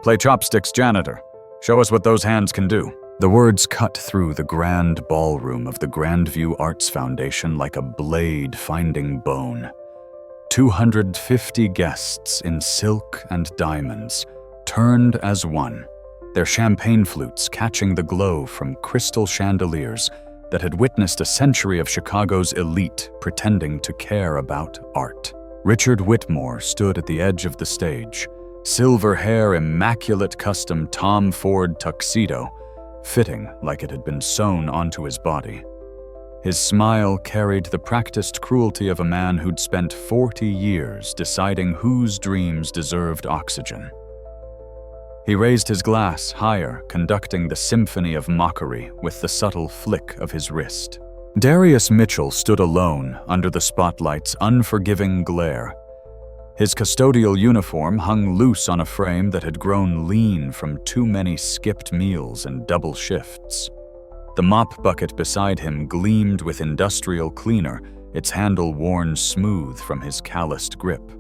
Play Chopsticks, Janitor. Show us what those hands can do." The words cut through the grand ballroom of the Grandview Arts Foundation like a blade finding bone. 250 guests in silk and diamonds turned as one, their champagne flutes catching the glow from crystal chandeliers that had witnessed a century of Chicago's elite pretending to care about art. Richard Whitmore stood at the edge of the stage, silver hair, immaculate custom Tom Ford tuxedo, fitting like it had been sewn onto his body. His smile carried the practiced cruelty of a man who'd spent 40 years deciding whose dreams deserved oxygen. He raised his glass higher, conducting the symphony of mockery with the subtle flick of his wrist. Darius Mitchell stood alone under the spotlight's unforgiving glare. His custodial uniform hung loose on a frame that had grown lean from too many skipped meals and double shifts. The mop bucket beside him gleamed with industrial cleaner, its handle worn smooth from his calloused grip.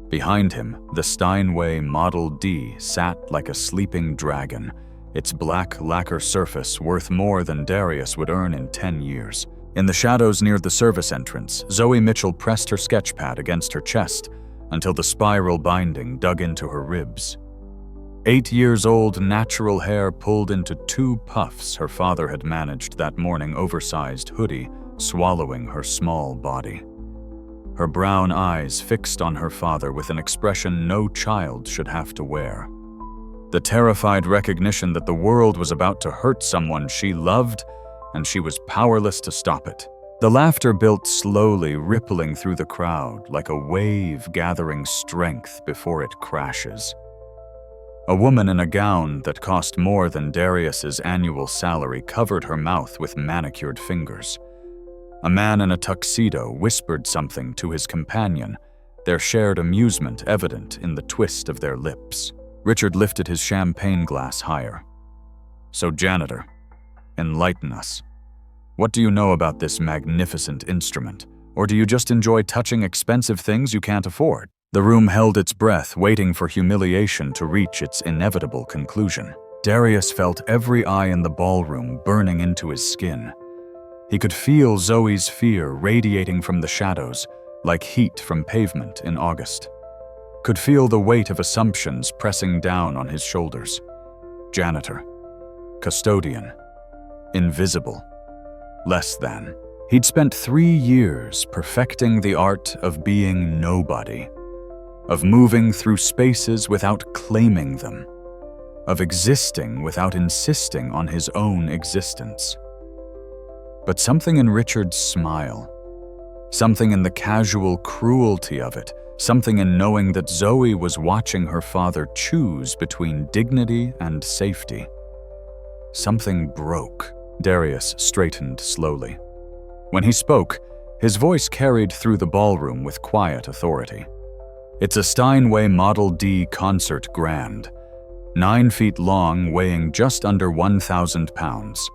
Behind him, the Steinway Model D sat like a sleeping dragon, its black lacquer surface worth more than Darius would earn in 10 years. In the shadows near the service entrance, Zoe Mitchell pressed her sketchpad against her chest until the spiral binding dug into her ribs. 8 years old natural hair pulled into 2 puffs her father had managed that morning oversized hoodie, swallowing her small body. Her brown eyes fixed on her father with an expression no child should have to wear. The terrified recognition that the world was about to hurt someone she loved, and she was powerless to stop it. The laughter built slowly, rippling through the crowd like a wave gathering strength before it crashes. A woman in a gown that cost more than Darius's annual salary covered her mouth with manicured fingers. A man in a tuxedo whispered something to his companion, their shared amusement evident in the twist of their lips. Richard lifted his champagne glass higher. "So, Janitor, enlighten us. What do you know about this magnificent instrument? Or do you just enjoy touching expensive things you can't afford?" The room held its breath, waiting for humiliation to reach its inevitable conclusion. Darius felt every eye in the ballroom burning into his skin. He could feel Zoe's fear radiating from the shadows, like heat from pavement in August. Could feel the weight of assumptions pressing down on his shoulders. Janitor. Custodian. Invisible. Less than. He'd spent 3 years perfecting the art of being nobody, of moving through spaces without claiming them, of existing without insisting on his own existence. But something in Richard's smile, something in the casual cruelty of it, something in knowing that Zoe was watching her father choose between dignity and safety. Something broke. Darius straightened slowly. When he spoke, his voice carried through the ballroom with quiet authority. "It's a Steinway Model D concert grand, 9 feet long, weighing just under 1,000 pounds.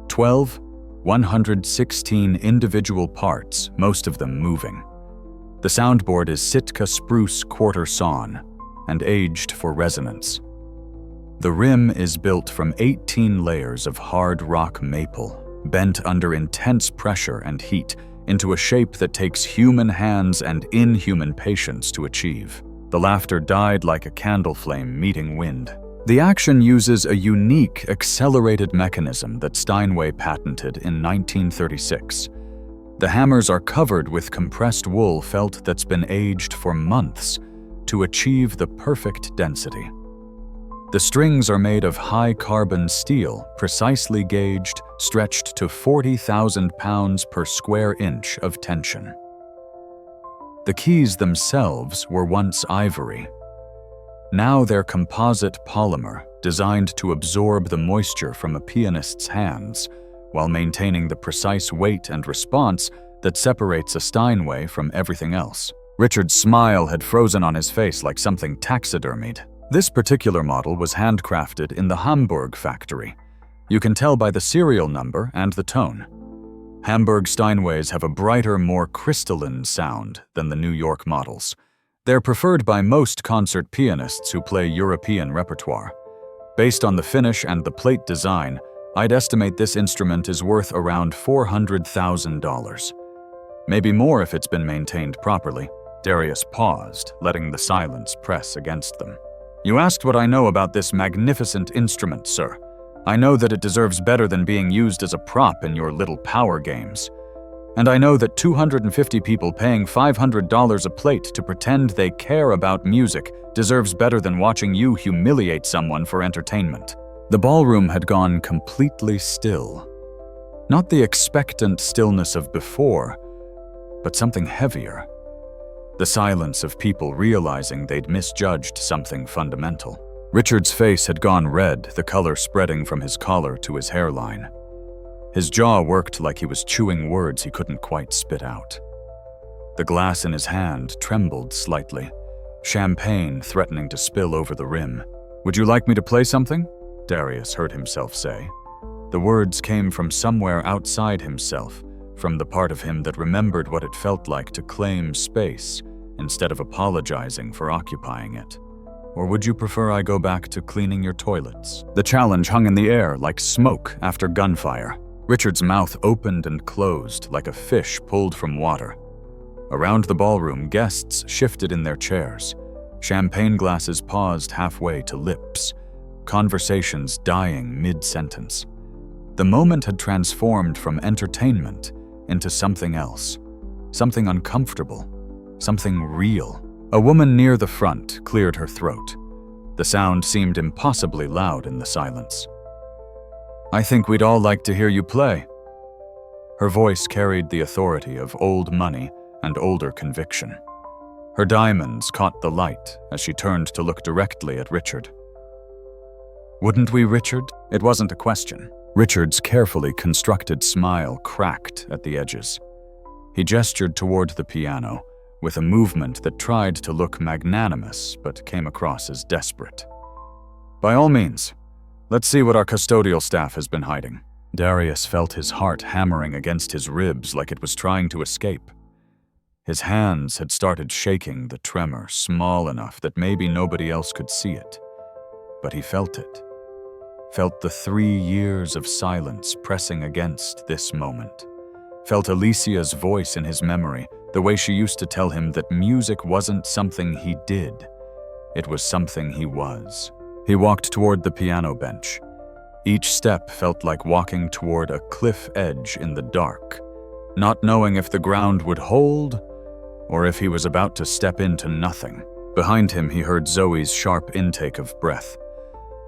12 116 individual parts, most of them moving. The soundboard is Sitka spruce quarter sawn and aged for resonance. The rim is built from 18 layers of hard rock maple, bent under intense pressure and heat into a shape that takes human hands and inhuman patience to achieve." The laughter died like a candle flame meeting wind. The action uses a unique accelerated mechanism that Steinway patented in 1936. The hammers are covered with compressed wool felt that's been aged for months to achieve the perfect density. The strings are made of high-carbon steel, precisely gauged, stretched to 40,000 pounds per square inch of tension. The keys themselves were once ivory. Now they're composite polymer, designed to absorb the moisture from a pianist's hands, while maintaining the precise weight and response that separates a Steinway from everything else. Richard's smile had frozen on his face like something taxidermied. This particular model was handcrafted in the Hamburg factory. You can tell by the serial number and the tone. Hamburg Steinways have a brighter, more crystalline sound than the New York models, They're preferred by most concert pianists who play European repertoire. Based on the finish and the plate design, I'd estimate this instrument is worth around $400,000. Maybe more if it's been maintained properly. Darius paused, letting the silence press against them. You asked what I know about this magnificent instrument, sir. I know that it deserves better than being used as a prop in your little power games. And I know that 250 people paying $500 a plate to pretend they care about music deserves better than watching you humiliate someone for entertainment. The ballroom had gone completely still. Not the expectant stillness of before, but something heavier. The silence of people realizing they'd misjudged something fundamental. Richard's face had gone red, the color spreading from his collar to his hairline. His jaw worked like he was chewing words he couldn't quite spit out. The glass in his hand trembled slightly, champagne threatening to spill over the rim. "Would you like me to play something?" Darius heard himself say. The words came from somewhere outside himself, from the part of him that remembered what it felt like to claim space instead of apologizing for occupying it. "Or would you prefer I go back to cleaning your toilets?" The challenge hung in the air like smoke after gunfire. Richard's mouth opened and closed like a fish pulled from water. Around the ballroom, guests shifted in their chairs. Champagne glasses paused halfway to lips, conversations dying mid-sentence. The moment had transformed from entertainment into something else, something uncomfortable, something real. A woman near the front cleared her throat. The sound seemed impossibly loud in the silence. "I think we'd all like to hear you play." Her voice carried the authority of old money and older conviction. Her diamonds caught the light as she turned to look directly at Richard. "Wouldn't we, Richard?" It wasn't a question. Richard's carefully constructed smile cracked at the edges. He gestured toward the piano, with a movement that tried to look magnanimous but came across as desperate. "By all means, let's see what our custodial staff has been hiding." Darius felt his heart hammering against his ribs like it was trying to escape. His hands had started shaking, the tremor small enough that maybe nobody else could see it. But he felt it. Felt the 3 years of silence pressing against this moment. Felt Alicia's voice in his memory, the way she used to tell him that music wasn't something he did. It was something he was. He walked toward the piano bench. Each step felt like walking toward a cliff edge in the dark, not knowing if the ground would hold or if he was about to step into nothing. Behind him, he heard Zoe's sharp intake of breath,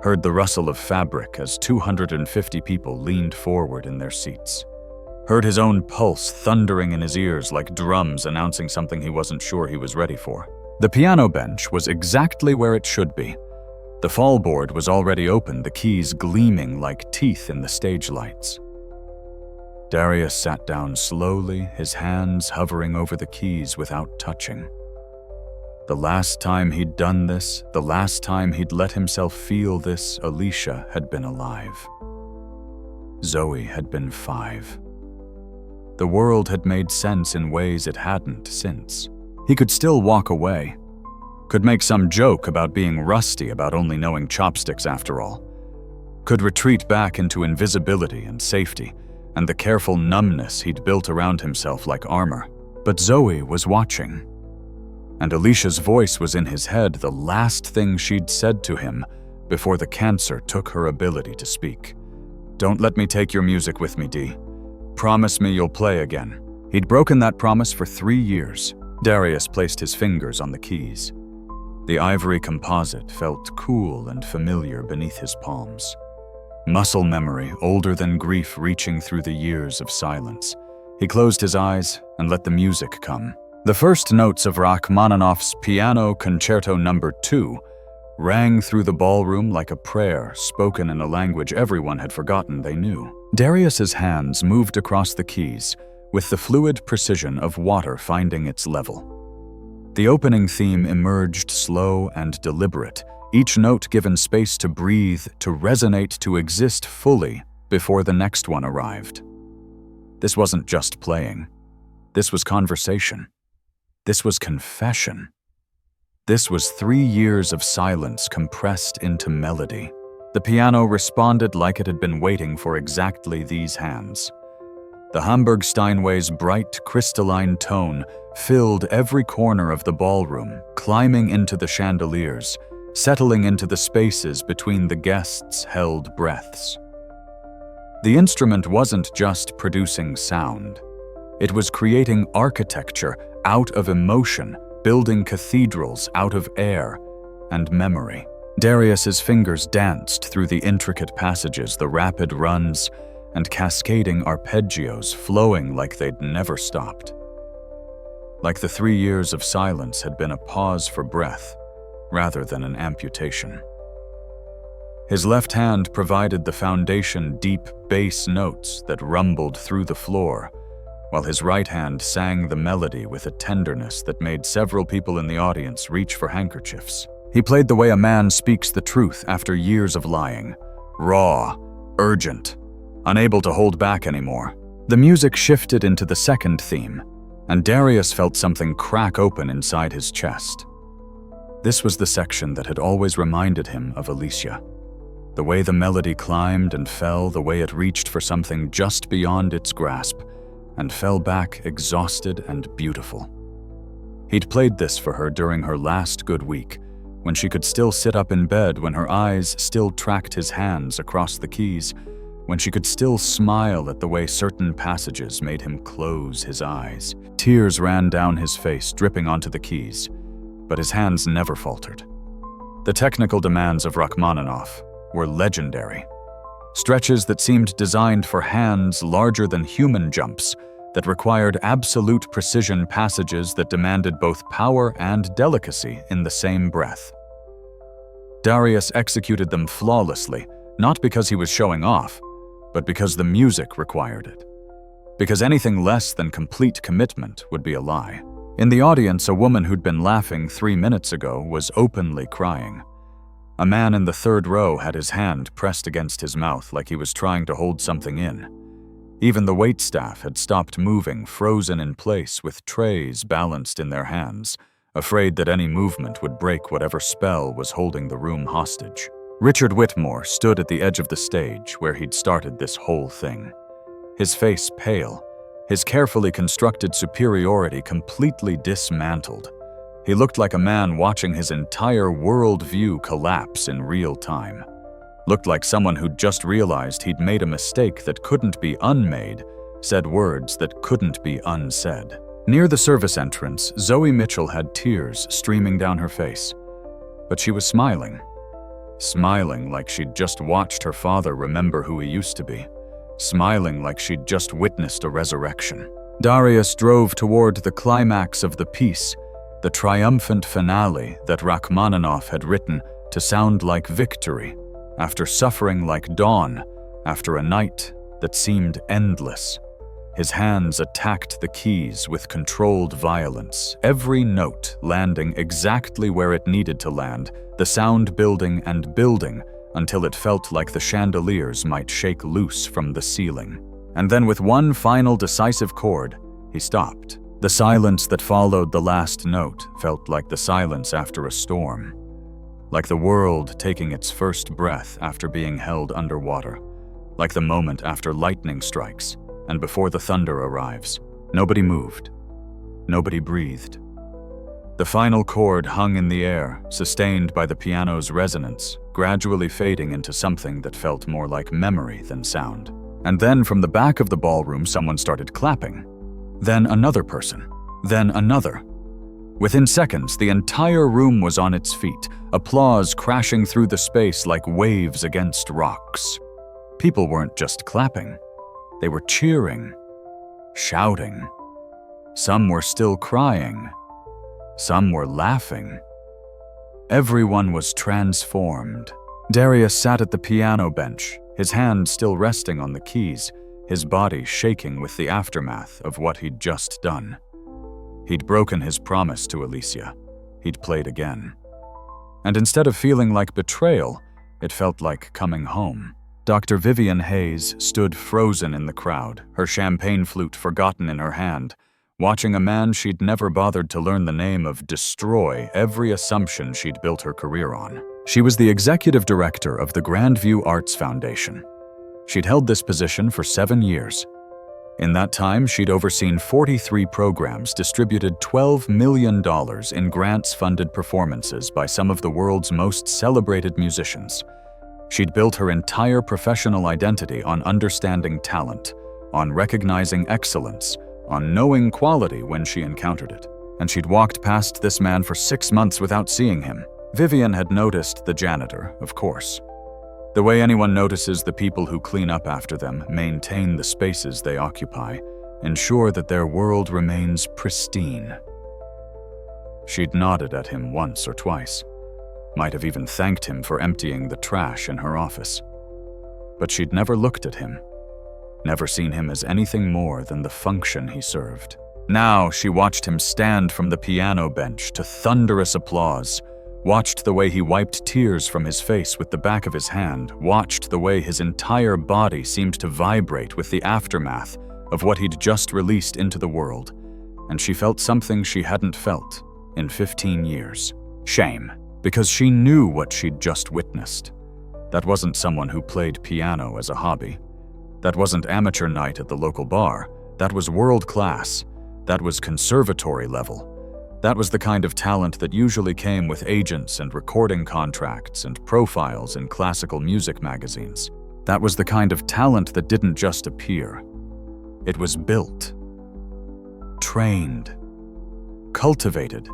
heard the rustle of fabric as 250 people leaned forward in their seats, heard his own pulse thundering in his ears like drums announcing something he wasn't sure he was ready for. The piano bench was exactly where it should be. The fallboard was already open, the keys gleaming like teeth in the stage lights. Darius sat down slowly, his hands hovering over the keys without touching. The last time he'd done this, the last time he'd let himself feel this, Alicia had been alive. Zoe had been 5. The world had made sense in ways it hadn't since. He could still walk away. Could make some joke about being rusty about only knowing chopsticks after all. Could retreat back into invisibility and safety, and the careful numbness he'd built around himself like armor. But Zoe was watching. And Alicia's voice was in his head, the last thing she'd said to him before the cancer took her ability to speak. "Don't let me take your music with me, Dee. Promise me you'll play again." He'd broken that promise for 3 years. Darius placed his fingers on the keys. The ivory composite felt cool and familiar beneath his palms. Muscle memory, older than grief, reaching through the years of silence. He closed his eyes and let the music come. The first notes of Rachmaninoff's Piano Concerto No. 2 rang through the ballroom like a prayer spoken in a language everyone had forgotten they knew. Darius's hands moved across the keys with the fluid precision of water finding its level. The opening theme emerged slow and deliberate, each note given space to breathe, to resonate, to exist fully before the next one arrived. This wasn't just playing. This was conversation. This was confession. This was 3 years of silence compressed into melody. The piano responded like it had been waiting for exactly these hands. The Hamburg Steinway's bright, crystalline tone filled every corner of the ballroom, climbing into the chandeliers, settling into the spaces between the guests' held breaths. The instrument wasn't just producing sound. It was creating architecture out of emotion, building cathedrals out of air and memory. Darius's fingers danced through the intricate passages, the rapid runs, and cascading arpeggios flowing like they'd never stopped. Like the 3 years of silence had been a pause for breath, rather than an amputation. His left hand provided the foundation deep bass notes that rumbled through the floor, while his right hand sang the melody with a tenderness that made several people in the audience reach for handkerchiefs. He played the way a man speaks the truth after years of lying, raw, urgent, unable to hold back anymore. The music shifted into the second theme, and Darius felt something crack open inside his chest. This was the section that had always reminded him of Alicia. The way the melody climbed and fell, the way it reached for something just beyond its grasp, and fell back exhausted and beautiful. He'd played this for her during her last good week, when she could still sit up in bed, when her eyes still tracked his hands across the keys, when she could still smile at the way certain passages made him close his eyes. Tears ran down his face, dripping onto the keys, but his hands never faltered. The technical demands of Rachmaninoff were legendary. Stretches that seemed designed for hands larger than human jumps, that required absolute precision passages that demanded both power and delicacy in the same breath. Darius executed them flawlessly, not because he was showing off, but because the music required it. Because anything less than complete commitment would be a lie. In the audience, a woman who'd been laughing 3 minutes ago was openly crying. A man in the third row had his hand pressed against his mouth like he was trying to hold something in. Even the waitstaff had stopped moving, frozen in place with trays balanced in their hands, afraid that any movement would break whatever spell was holding the room hostage. Richard Whitmore stood at the edge of the stage where he'd started this whole thing. His face pale, his carefully constructed superiority completely dismantled. He looked like a man watching his entire worldview collapse in real time. Looked like someone who'd just realized he'd made a mistake that couldn't be unmade, said words that couldn't be unsaid. Near the service entrance, Zoe Mitchell had tears streaming down her face. But she was smiling. Smiling like she'd just watched her father remember who he used to be. Smiling like she'd just witnessed a resurrection. Darius drove toward the climax of the piece, the triumphant finale that Rachmaninoff had written to sound like victory, after suffering like dawn, after a night that seemed endless. His hands attacked the keys with controlled violence, every note landing exactly where it needed to land, the sound building and building until it felt like the chandeliers might shake loose from the ceiling. And then with one final decisive chord, he stopped. The silence that followed the last note felt like the silence after a storm. Like the world taking its first breath after being held underwater. Like the moment after lightning strikes and before the thunder arrives. Nobody moved. Nobody breathed. The final chord hung in the air, sustained by the piano's resonance, gradually fading into something that felt more like memory than sound. And then from the back of the ballroom, someone started clapping. Then another person. Then another. Within seconds, the entire room was on its feet, applause crashing through the space like waves against rocks. People weren't just clapping. They were cheering, shouting. Some were still crying. Some were laughing. Everyone was transformed. Darius sat at the piano bench, his hand still resting on the keys, his body shaking with the aftermath of what he'd just done. He'd broken his promise to Alicia. He'd played again. And instead of feeling like betrayal, it felt like coming home. Dr. Vivian Hayes stood frozen in the crowd, her champagne flute forgotten in her hand, watching a man she'd never bothered to learn the name of destroy every assumption she'd built her career on. She was the executive director of the Grandview Arts Foundation. She'd held this position for 7 years. In that time, she'd overseen 43 programs, distributed $12 million in grants-funded performances by some of the world's most celebrated musicians. She'd built her entire professional identity on understanding talent, on recognizing excellence, on knowing quality when she encountered it. And she'd walked past this man for 6 months without seeing him. Vivian had noticed the janitor, of course. The way anyone notices the people who clean up after them, maintain the spaces they occupy, ensure that their world remains pristine. She'd nodded at him once or twice, might have even thanked him for emptying the trash in her office. But she'd never looked at him, never seen him as anything more than the function he served. Now she watched him stand from the piano bench to thunderous applause, watched the way he wiped tears from his face with the back of his hand, watched the way his entire body seemed to vibrate with the aftermath of what he'd just released into the world, and she felt something she hadn't felt in 15 years. Shame, because she knew what she'd just witnessed. That wasn't someone who played piano as a hobby. That wasn't amateur night at the local bar. That was world class. That was conservatory level. That was the kind of talent that usually came with agents and recording contracts and profiles in classical music magazines. That was the kind of talent that didn't just appear. It was built, trained, cultivated,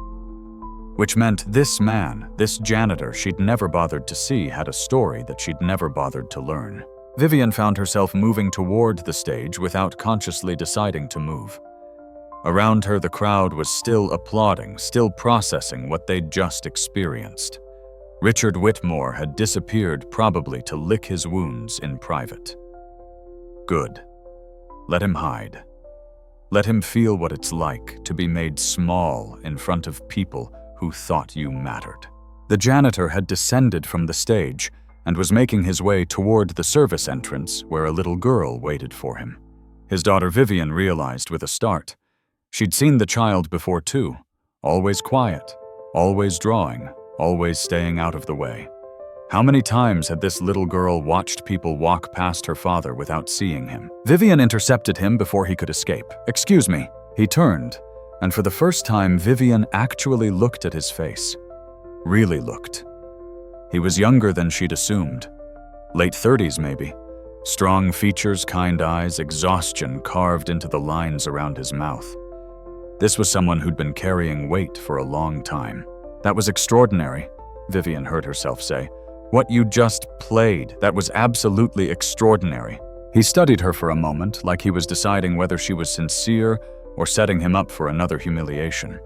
which meant this man, this janitor she'd never bothered to see, had a story that she'd never bothered to learn. Vivian found herself moving toward the stage without consciously deciding to move. Around her, the crowd was still applauding, still processing what they'd just experienced. Richard Whitmore had disappeared, probably to lick his wounds in private. Good. Let him hide. Let him feel what it's like to be made small in front of people who thought you mattered. The janitor had descended from the stage and was making his way toward the service entrance where a little girl waited for him. His daughter Vivian realized with a start. She'd seen the child before too, always quiet, always drawing, always staying out of the way. How many times had this little girl watched people walk past her father without seeing him? Vivian intercepted him before he could escape. "Excuse me." He turned, and for the first time Vivian actually looked at his face. Really looked. He was younger than she'd assumed. Late 30s maybe. Strong features, kind eyes, exhaustion carved into the lines around his mouth. This was someone who'd been carrying weight for a long time. "That was extraordinary," Vivian heard herself say. "What you just played, that was absolutely extraordinary." He studied her for a moment, like he was deciding whether she was sincere or setting him up for another humiliation.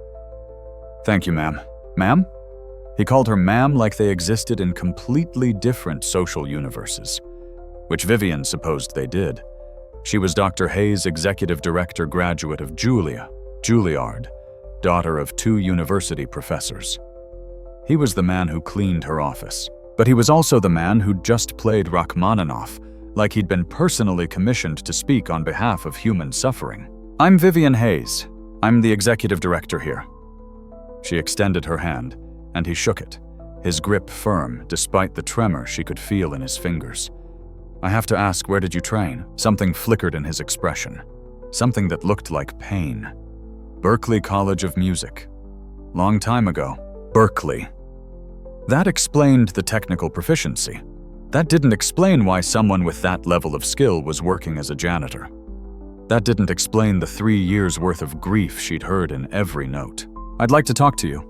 "Thank you, ma'am." "Ma'am?" He called her ma'am like they existed in completely different social universes, which Vivian supposed they did. She was Dr. Hayes' executive director graduate of Juilliard, daughter of 2 university professors. He was the man who cleaned her office, but he was also the man who'd just played Rachmaninoff, like he'd been personally commissioned to speak on behalf of human suffering. "I'm Vivian Hayes. I'm the executive director here." She extended her hand, and he shook it, his grip firm despite the tremor she could feel in his fingers. "I have to ask, where did you train?" Something flickered in his expression, something that looked like pain. "Berklee College of Music. Long time ago." Berklee. That explained the technical proficiency. That didn't explain why someone with that level of skill was working as a janitor. That didn't explain the 3 years' worth of grief she'd heard in every note. "I'd like to talk to you."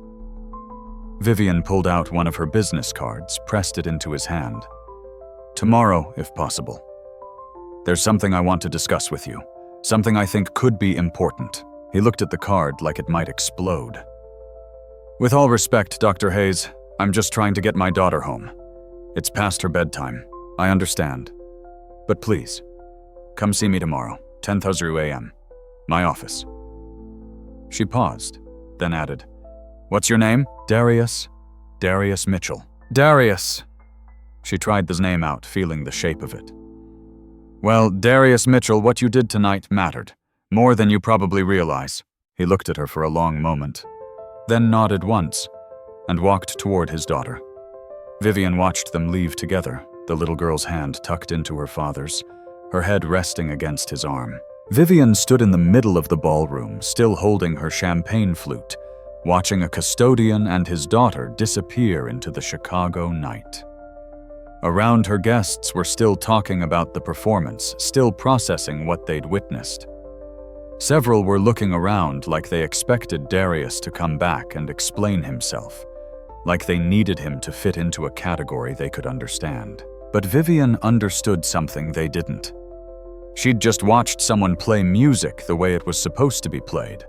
Vivian pulled out one of her business cards, pressed it into his hand. "Tomorrow, if possible. There's something I want to discuss with you, something I think could be important." He looked at the card like it might explode. "With all respect, Dr. Hayes, I'm just trying to get my daughter home. It's past her bedtime. I understand. But please, come see me tomorrow, 10:30 a.m. My office." She paused, then added, "What's your name?" "Darius Mitchell." "Darius." She tried his name out, feeling the shape of it. "Well, Darius Mitchell, what you did tonight mattered. More than you probably realize. He looked at her for a long moment, then nodded once and walked toward his daughter. Vivian watched them leave together, the little girl's hand tucked into her father's, her head resting against his arm. Vivian stood in the middle of the ballroom, still holding her champagne flute, watching a custodian and his daughter disappear into the Chicago night. Around her, guests were still talking about the performance, still processing what they'd witnessed. Several were looking around like they expected Darius to come back and explain himself, like they needed him to fit into a category they could understand. But Vivian understood something they didn't. She'd just watched someone play music the way it was supposed to be played.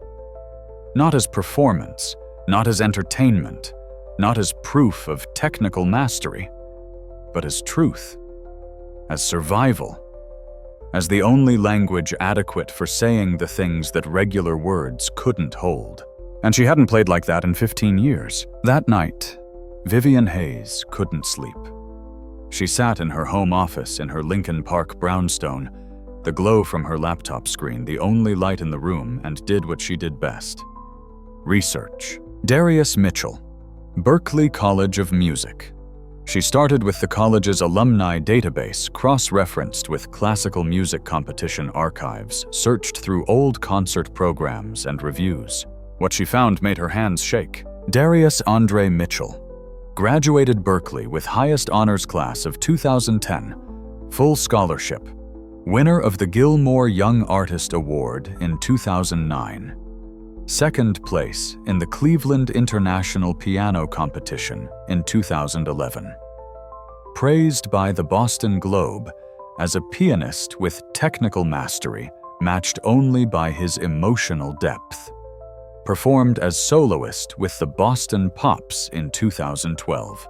Not as performance, not as entertainment, not as proof of technical mastery, but as truth, as survival, as the only language adequate for saying the things that regular words couldn't hold. And she hadn't played like that in 15 years. That night, Vivian Hayes couldn't sleep. She sat in her home office in her Lincoln Park brownstone, the glow from her laptop screen the only light in the room, and did what she did best. Research. Darius Mitchell, Berklee College of Music. She started with the college's alumni database, cross-referenced with classical music competition archives, searched through old concert programs and reviews. What she found made her hands shake. Darius Andre Mitchell, graduated Berklee with highest honors class of 2010, full scholarship, winner of the Gilmore Young Artist Award in 2009, second place in the Cleveland International Piano Competition in 2011. Praised by the Boston Globe as a pianist with technical mastery matched only by his emotional depth. Performed as soloist with the Boston Pops in 2012.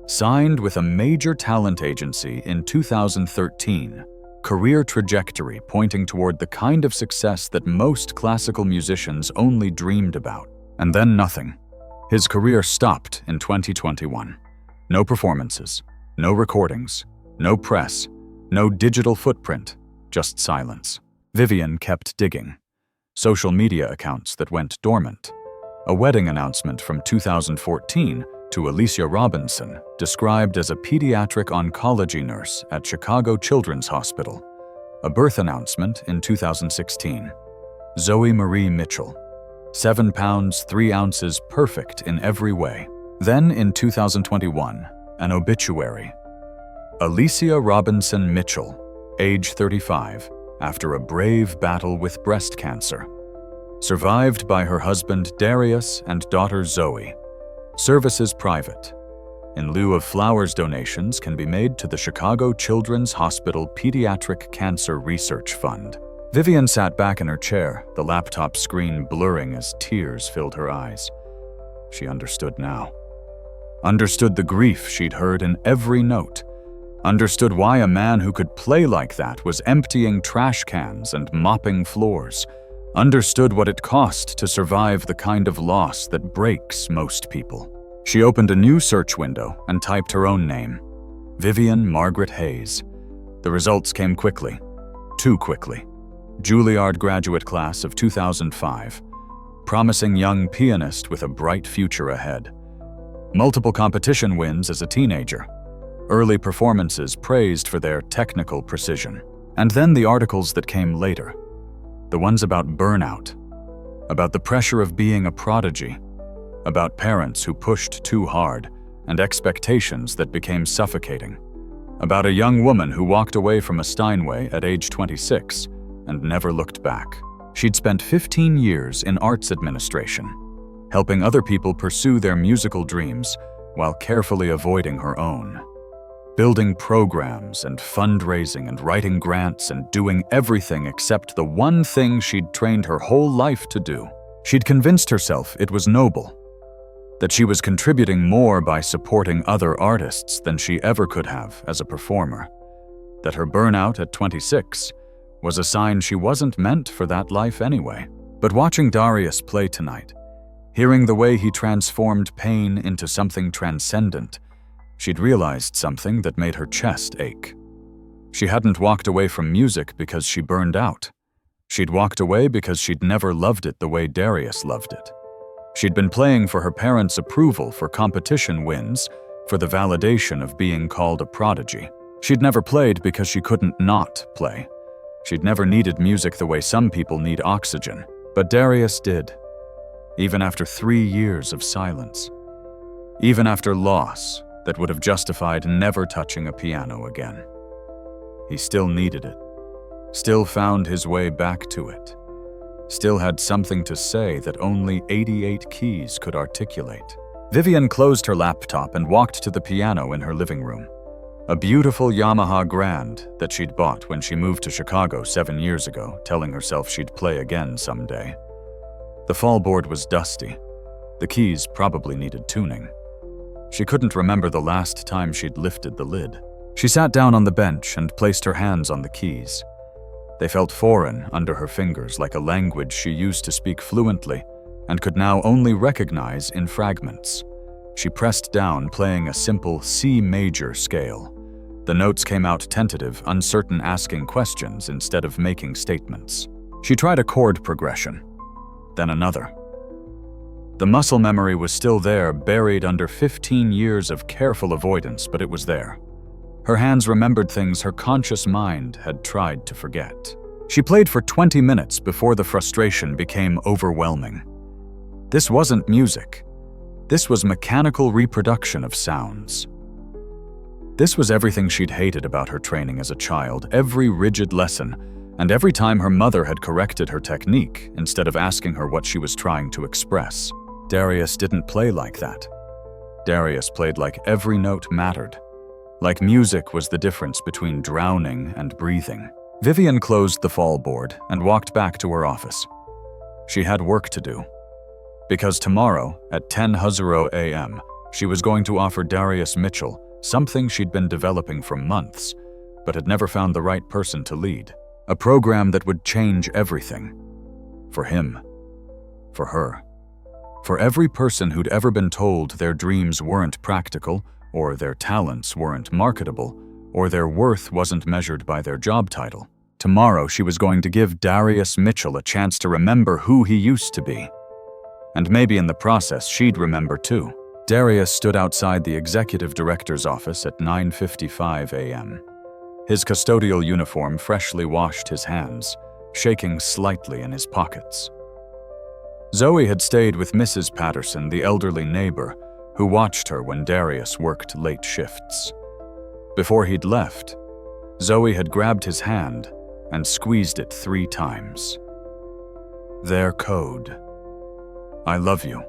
Signed with a major talent agency in 2013. Career trajectory pointing toward the kind of success that most classical musicians only dreamed about. And then nothing. His career stopped in 2021. No performances, no recordings, no press, no digital footprint, just silence. Vivian kept digging. Social media accounts that went dormant. A wedding announcement from 2014 to Alicia Robinson, described as a pediatric oncology nurse at Chicago Children's Hospital. A birth announcement in 2016. Zoe Marie Mitchell, 7 pounds 3 ounces, perfect in every way. Then in 2021, an obituary. Alicia Robinson Mitchell, age 35, after a brave battle with breast cancer. Survived by her husband Darius and daughter Zoe. Services private. In lieu of flowers, donations can be made to the Chicago Children's Hospital Pediatric Cancer Research Fund. Vivian sat back in her chair, the laptop screen blurring as tears filled her eyes. She understood now. Understood the grief she'd heard in every note. Understood why a man who could play like that was emptying trash cans and mopping floors. Understood what it cost to survive the kind of loss that breaks most people. She opened a new search window and typed her own name, Vivian Margaret Hayes. The results came quickly, too quickly. Juilliard graduate class of 2005, promising young pianist with a bright future ahead. Multiple competition wins as a teenager. Early performances praised for their technical precision. And then the articles that came later. The ones about burnout, about the pressure of being a prodigy, about parents who pushed too hard and expectations that became suffocating, about a young woman who walked away from a Steinway at age 26 and never looked back. She'd spent 15 years in arts administration, helping other people pursue their musical dreams while carefully avoiding her own. Building programs and fundraising and writing grants and doing everything except the one thing she'd trained her whole life to do. She'd convinced herself it was noble, that she was contributing more by supporting other artists than she ever could have as a performer, that her burnout at 26 was a sign she wasn't meant for that life anyway. But watching Darius play tonight, hearing the way he transformed pain into something transcendent, she'd realized something that made her chest ache. She hadn't walked away from music because she burned out. She'd walked away because she'd never loved it the way Darius loved it. She'd been playing for her parents' approval, for competition wins, for the validation of being called a prodigy. She'd never played because she couldn't not play. She'd never needed music the way some people need oxygen, but Darius did. Even after 3 years of silence. Even after loss that would have justified never touching a piano again. He still needed it. Still found his way back to it. Still had something to say that only 88 keys could articulate. Vivian closed her laptop and walked to the piano in her living room. A beautiful Yamaha Grand that she'd bought when she moved to Chicago 7 years ago, telling herself she'd play again someday. The fallboard was dusty. The keys probably needed tuning. She couldn't remember the last time she'd lifted the lid. She sat down on the bench and placed her hands on the keys. They felt foreign under her fingers, like a language she used to speak fluently and could now only recognize in fragments. She pressed down, playing a simple C major scale. The notes came out tentative, uncertain, asking questions instead of making statements. She tried a chord progression, then another. The muscle memory was still there, buried under 15 years of careful avoidance, but it was there. Her hands remembered things her conscious mind had tried to forget. She played for 20 minutes before the frustration became overwhelming. This wasn't music. This was mechanical reproduction of sounds. This was everything she'd hated about her training as a child, every rigid lesson, and every time her mother had corrected her technique instead of asking her what she was trying to express. Darius didn't play like that. Darius played like every note mattered. Like music was the difference between drowning and breathing. Vivian closed the fallboard and walked back to her office. She had work to do. Because tomorrow, at 10:00 a.m., she was going to offer Darius Mitchell something she'd been developing for months, but had never found the right person to lead. A program that would change everything. For him. For her. For every person who'd ever been told their dreams weren't practical, or their talents weren't marketable, or their worth wasn't measured by their job title. Tomorrow she was going to give Darius Mitchell a chance to remember who he used to be. And maybe in the process she'd remember too. Darius stood outside the executive director's office at 9:55 a.m. His custodial uniform freshly washed his hands, shaking slightly in his pockets. Zoe had stayed with Mrs. Patterson, the elderly neighbor, who watched her when Darius worked late shifts. Before he'd left, Zoe had grabbed his hand and squeezed it 3 times. Their code. I love you.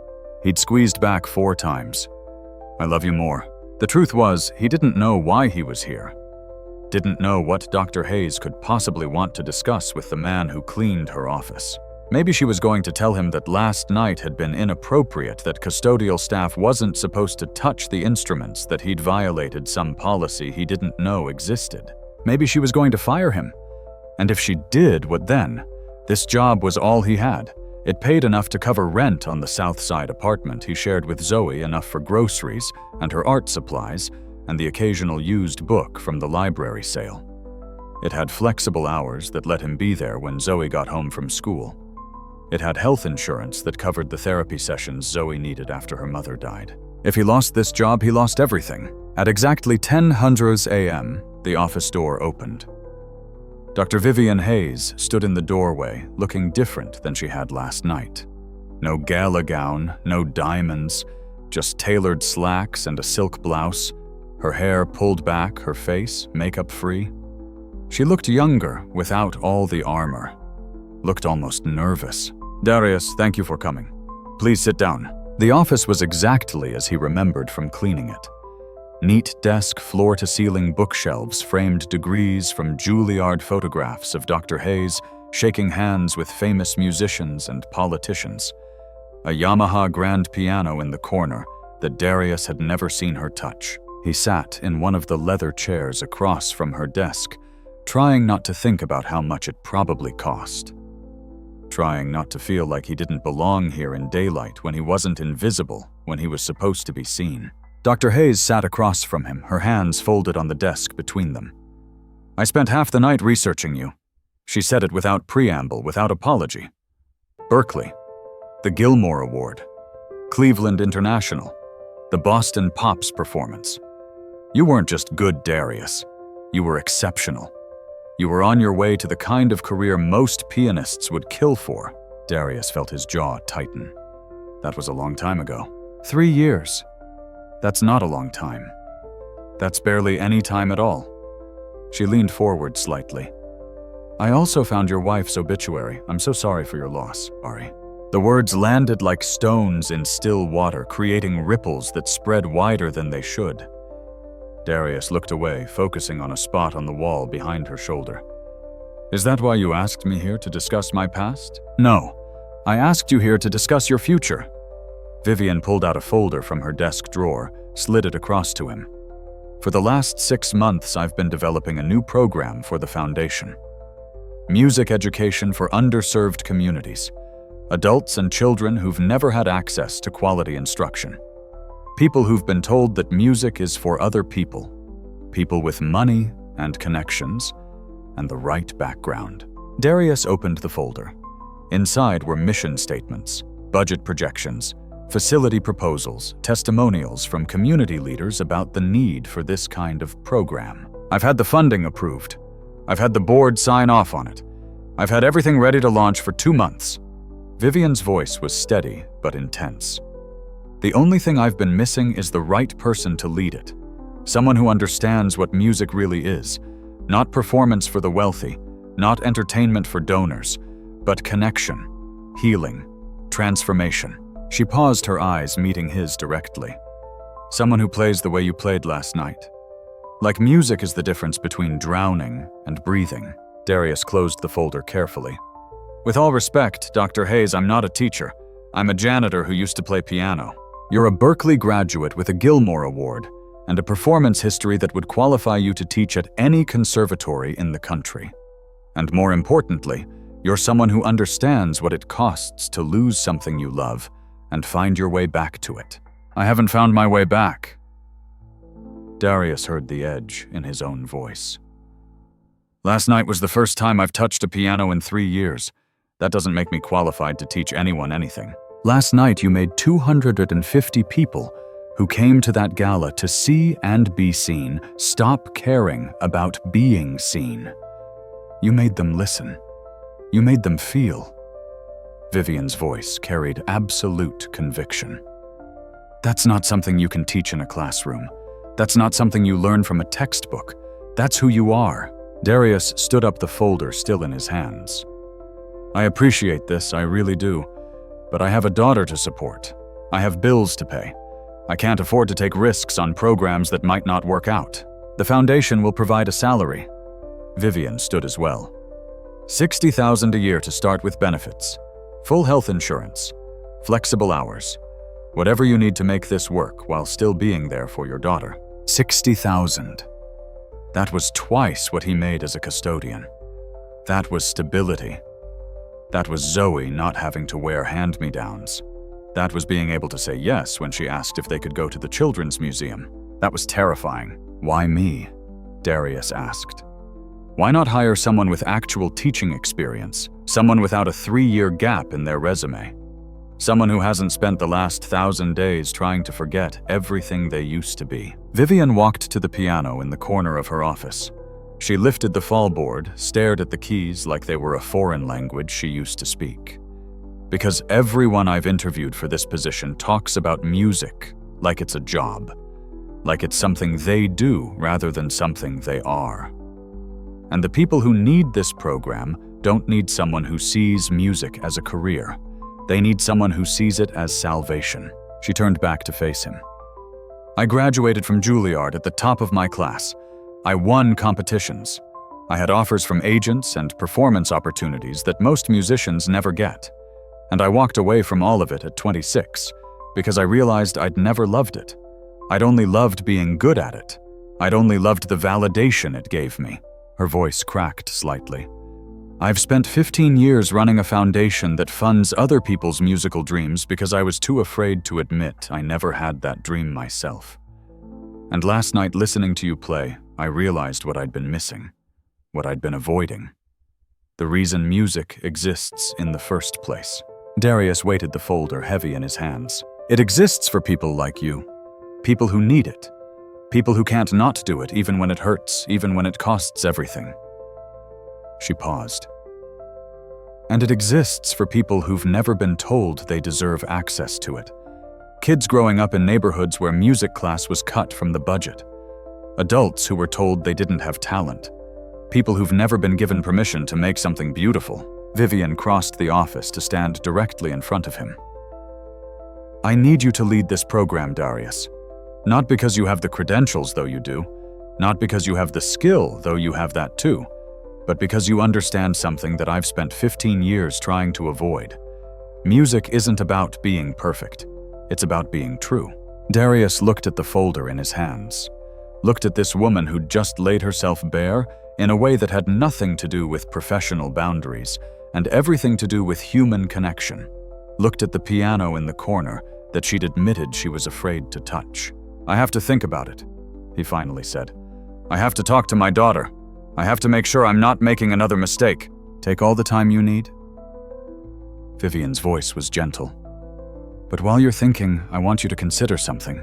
He'd squeezed back 4 times. I love you more. The truth was, he didn't know why he was here. Didn't know what Dr. Hayes could possibly want to discuss with the man who cleaned her office. Maybe she was going to tell him that last night had been inappropriate, that custodial staff wasn't supposed to touch the instruments, that he'd violated some policy he didn't know existed. Maybe she was going to fire him. And if she did, what then? This job was all he had. It paid enough to cover rent on the South Side apartment he shared with Zoe, enough for groceries and her art supplies and the occasional used book from the library sale. It had flexible hours that let him be there when Zoe got home from school. It had health insurance that covered the therapy sessions Zoe needed after her mother died. If he lost this job, he lost everything. At exactly 10:00 a.m., the office door opened. Dr. Vivian Hayes stood in the doorway, looking different than she had last night. No gala gown, no diamonds, just tailored slacks and a silk blouse, her hair pulled back, her face makeup-free. She looked younger without all the armor. Looked almost nervous. Darius, thank you for coming. Please sit down. The office was exactly as he remembered from cleaning it. Neat desk, floor-to-ceiling bookshelves framed degrees from Juilliard photographs of Dr. Hayes shaking hands with famous musicians and politicians. A Yamaha grand piano in the corner that Darius had never seen her touch. He sat in one of the leather chairs across from her desk, trying not to think about how much it probably cost. Trying not to feel like he didn't belong here in daylight when he wasn't invisible, when he was supposed to be seen. Dr. Hayes sat across from him, her hands folded on the desk between them. I spent half the night researching you. She said it without preamble, without apology. Berkeley, the Gilmore Award, Cleveland International, the Boston Pops performance. You weren't just good, Darius. You were exceptional. You were on your way to the kind of career most pianists would kill for. Darius felt his jaw tighten. That was a long time ago. 3 years. That's not a long time. That's barely any time at all. She leaned forward slightly. I also found your wife's obituary. I'm so sorry for your loss, Ari. The words landed like stones in still water, creating ripples that spread wider than they should. Darius looked away, focusing on a spot on the wall behind her shoulder. Is that why you asked me here to discuss my past? No. I asked you here to discuss your future. Vivian pulled out a folder from her desk drawer, slid it across to him. For the last 6 months, I've been developing a new program for the foundation. Music education for underserved communities. Adults and children who've never had access to quality instruction. People who've been told that music is for other people. People with money and connections and the right background. Darius opened the folder. Inside were mission statements, budget projections, facility proposals, testimonials from community leaders about the need for this kind of program. I've had the funding approved. I've had the board sign off on it. I've had everything ready to launch for 2 months. Vivian's voice was steady but intense. The only thing I've been missing is the right person to lead it. Someone who understands what music really is. Not performance for the wealthy, not entertainment for donors, but connection, healing, transformation. She paused, her eyes meeting his directly. Someone who plays the way you played last night. Like music is the difference between drowning and breathing. Darius closed the folder carefully. With all respect, Dr. Hayes, I'm not a teacher. I'm a janitor who used to play piano. You're a Berkeley graduate with a Gilmore Award and a performance history that would qualify you to teach at any conservatory in the country. And more importantly, you're someone who understands what it costs to lose something you love and find your way back to it. I haven't found my way back. Darius heard the edge in his own voice. Last night was the first time I've touched a piano in 3 years. That doesn't make me qualified to teach anyone anything. Last night you made 250 people who came to that gala to see and be seen stop caring about being seen. You made them listen. You made them feel. Vivian's voice carried absolute conviction. That's not something you can teach in a classroom. That's not something you learn from a textbook. That's who you are. Darius stood up, the folder still in his hands. I appreciate this, I really do. But I have a daughter to support. I have bills to pay. I can't afford to take risks on programs that might not work out. The foundation will provide a salary. Vivian stood as well. $60,000 a year to start with benefits. Full health insurance. Flexible hours. Whatever you need to make this work while still being there for your daughter. $60,000. That was twice what he made as a custodian. That was stability. That was Zoe not having to wear hand-me-downs. That was being able to say yes when she asked if they could go to the Children's Museum. That was terrifying. Why me? Darius asked. Why not hire someone with actual teaching experience? Someone without a 3-year gap in their resume? Someone who hasn't spent the last 1,000 days trying to forget everything they used to be. Vivian walked to the piano in the corner of her office. She lifted the fallboard, stared at the keys like they were a foreign language she used to speak. Because everyone I've interviewed for this position talks about music like it's a job, like it's something they do rather than something they are. And the people who need this program don't need someone who sees music as a career. They need someone who sees it as salvation. She turned back to face him. I graduated from Juilliard at the top of my class. I won competitions. I had offers from agents and performance opportunities that most musicians never get. And I walked away from all of it at 26 because I realized I'd never loved it. I'd only loved being good at it. I'd only loved the validation it gave me. Her voice cracked slightly. I've spent 15 years running a foundation that funds other people's musical dreams because I was too afraid to admit I never had that dream myself. And last night, listening to you play, I realized what I'd been missing, what I'd been avoiding. The reason music exists in the first place. Darius weighted the folder heavy in his hands. It exists for people like you. People who need it. People who can't not do it even when it hurts, even when it costs everything. She paused. And it exists for people who've never been told they deserve access to it. Kids growing up in neighborhoods where music class was cut from the budget. Adults who were told they didn't have talent. People who've never been given permission to make something beautiful. Vivian crossed the office to stand directly in front of him. I need you to lead this program, Darius. Not because you have the credentials, though you do. Not because you have the skill, though you have that too. But because you understand something that I've spent 15 years trying to avoid. Music isn't about being perfect. It's about being true. Darius looked at the folder in his hands. Looked at this woman who'd just laid herself bare in a way that had nothing to do with professional boundaries and everything to do with human connection. Looked at the piano in the corner that she'd admitted she was afraid to touch. I have to think about it, he finally said. I have to talk to my daughter. I have to make sure I'm not making another mistake. Take all the time you need. Vivian's voice was gentle. But while you're thinking, I want you to consider something.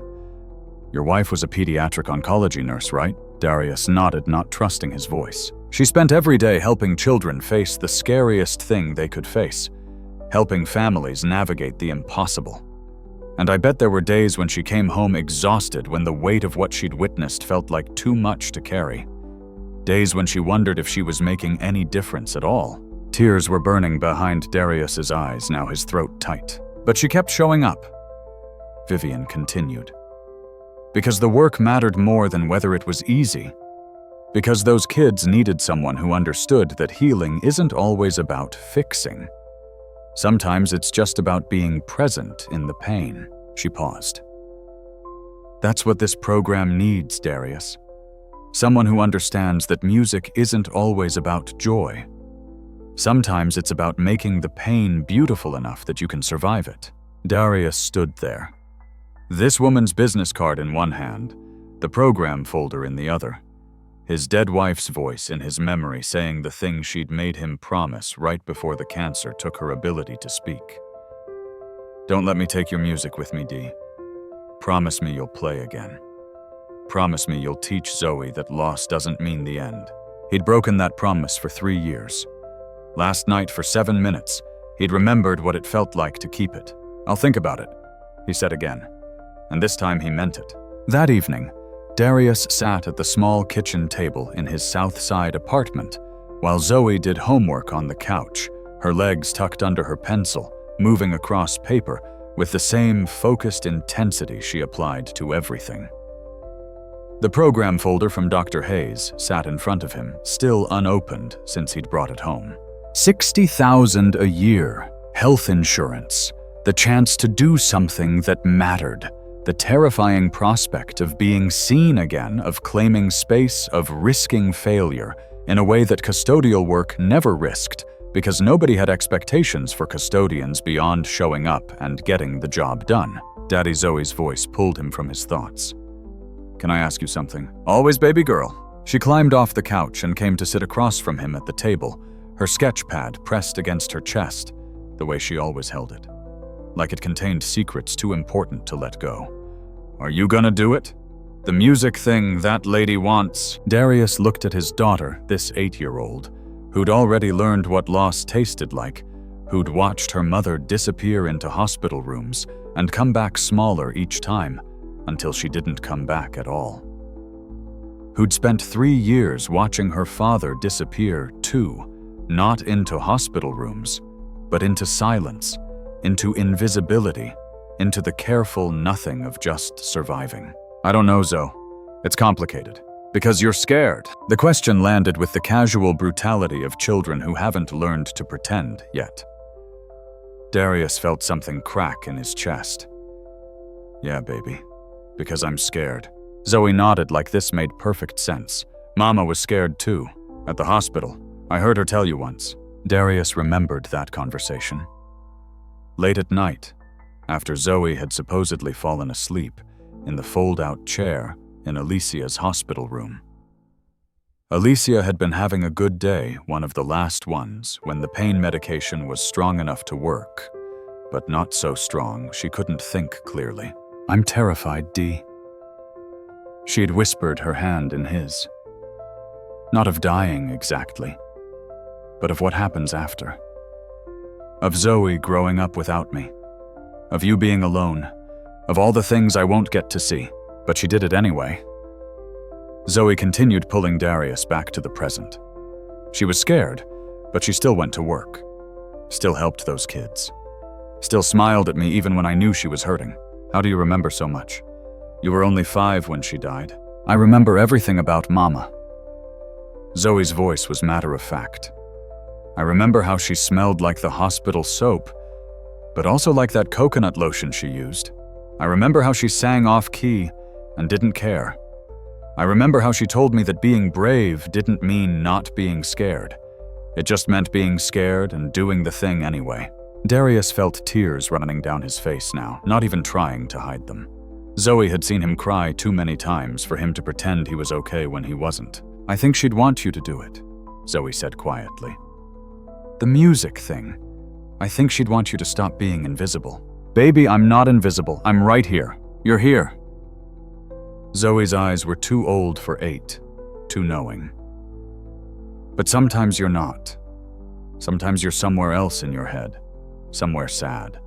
Your wife was a pediatric oncology nurse, right? Darius nodded, not trusting his voice. She spent every day helping children face the scariest thing they could face, helping families navigate the impossible. And I bet there were days when she came home exhausted when the weight of what she'd witnessed felt like too much to carry. Days when she wondered if she was making any difference at all. Tears were burning behind Darius's eyes, now his throat tight. But she kept showing up. Vivian continued. Because the work mattered more than whether it was easy. Because those kids needed someone who understood that healing isn't always about fixing. Sometimes it's just about being present in the pain. She paused. That's what this program needs, Darius. Someone who understands that music isn't always about joy. Sometimes it's about making the pain beautiful enough that you can survive it. Darius stood there. This woman's business card in one hand, the program folder in the other. His dead wife's voice in his memory saying the thing she'd made him promise right before the cancer took her ability to speak. Don't let me take your music with me, Dee. Promise me you'll play again. Promise me you'll teach Zoe that loss doesn't mean the end. He'd broken that promise for 3 years. Last night, for 7 minutes, he'd remembered what it felt like to keep it. I'll think about it, he said again. And this time he meant it. That evening, Darius sat at the small kitchen table in his South Side apartment while Zoe did homework on the couch, her legs tucked under her pencil, moving across paper with the same focused intensity she applied to everything. The program folder from Dr. Hayes sat in front of him, still unopened since he'd brought it home. $60,000 a year, health insurance, the chance to do something that mattered. The terrifying prospect of being seen again, of claiming space, of risking failure in a way that custodial work never risked, because nobody had expectations for custodians beyond showing up and getting the job done. Daddy Zoe's voice pulled him from his thoughts. Can I ask you something? Always, baby girl. She climbed off the couch and came to sit across from him at the table, her sketch pad pressed against her chest, the way she always held it, like it contained secrets too important to let go. Are you gonna do it? The music thing that lady wants. Darius looked at his daughter, this 8-year-old, who'd already learned what loss tasted like, who'd watched her mother disappear into hospital rooms and come back smaller each time until she didn't come back at all. Who'd spent 3 years watching her father disappear too, not into hospital rooms, but into silence, into invisibility, into the careful nothing of just surviving. I don't know, Zoe. It's complicated. Because you're scared. The question landed with the casual brutality of children who haven't learned to pretend yet. Darius felt something crack in his chest. Yeah, baby. Because I'm scared. Zoe nodded like this made perfect sense. Mama was scared too. At the hospital. I heard her tell you once. Darius remembered that conversation. Late at night, after Zoe had supposedly fallen asleep in the fold-out chair in Alicia's hospital room. Alicia had been having a good day, one of the last ones, when the pain medication was strong enough to work, but not so strong she couldn't think clearly. "I'm terrified, Dee." She had whispered, her hand in his. Not of dying exactly, but of what happens after. Of Zoe growing up without me. Of you being alone. Of all the things I won't get to see. But she did it anyway. Zoe continued pulling Darius back to the present. She was scared, but she still went to work. Still helped those kids. Still smiled at me even when I knew she was hurting. "How do you remember so much? You were only 5 when she died." "I remember everything about Mama." Zoe's voice was matter-of-fact. "I remember how she smelled like the hospital soap, but also like that coconut lotion she used. I remember how she sang off-key and didn't care. I remember how she told me that being brave didn't mean not being scared. It just meant being scared and doing the thing anyway." Darius felt tears running down his face now, not even trying to hide them. Zoe had seen him cry too many times for him to pretend he was okay when he wasn't. "I think she'd want you to do it," Zoe said quietly. "The music thing. I think she'd want you to stop being invisible." "Baby, I'm not invisible. I'm right here. You're here." Zoe's eyes were too old for 8, too knowing. "But sometimes you're not. Sometimes you're somewhere else in your head, somewhere sad.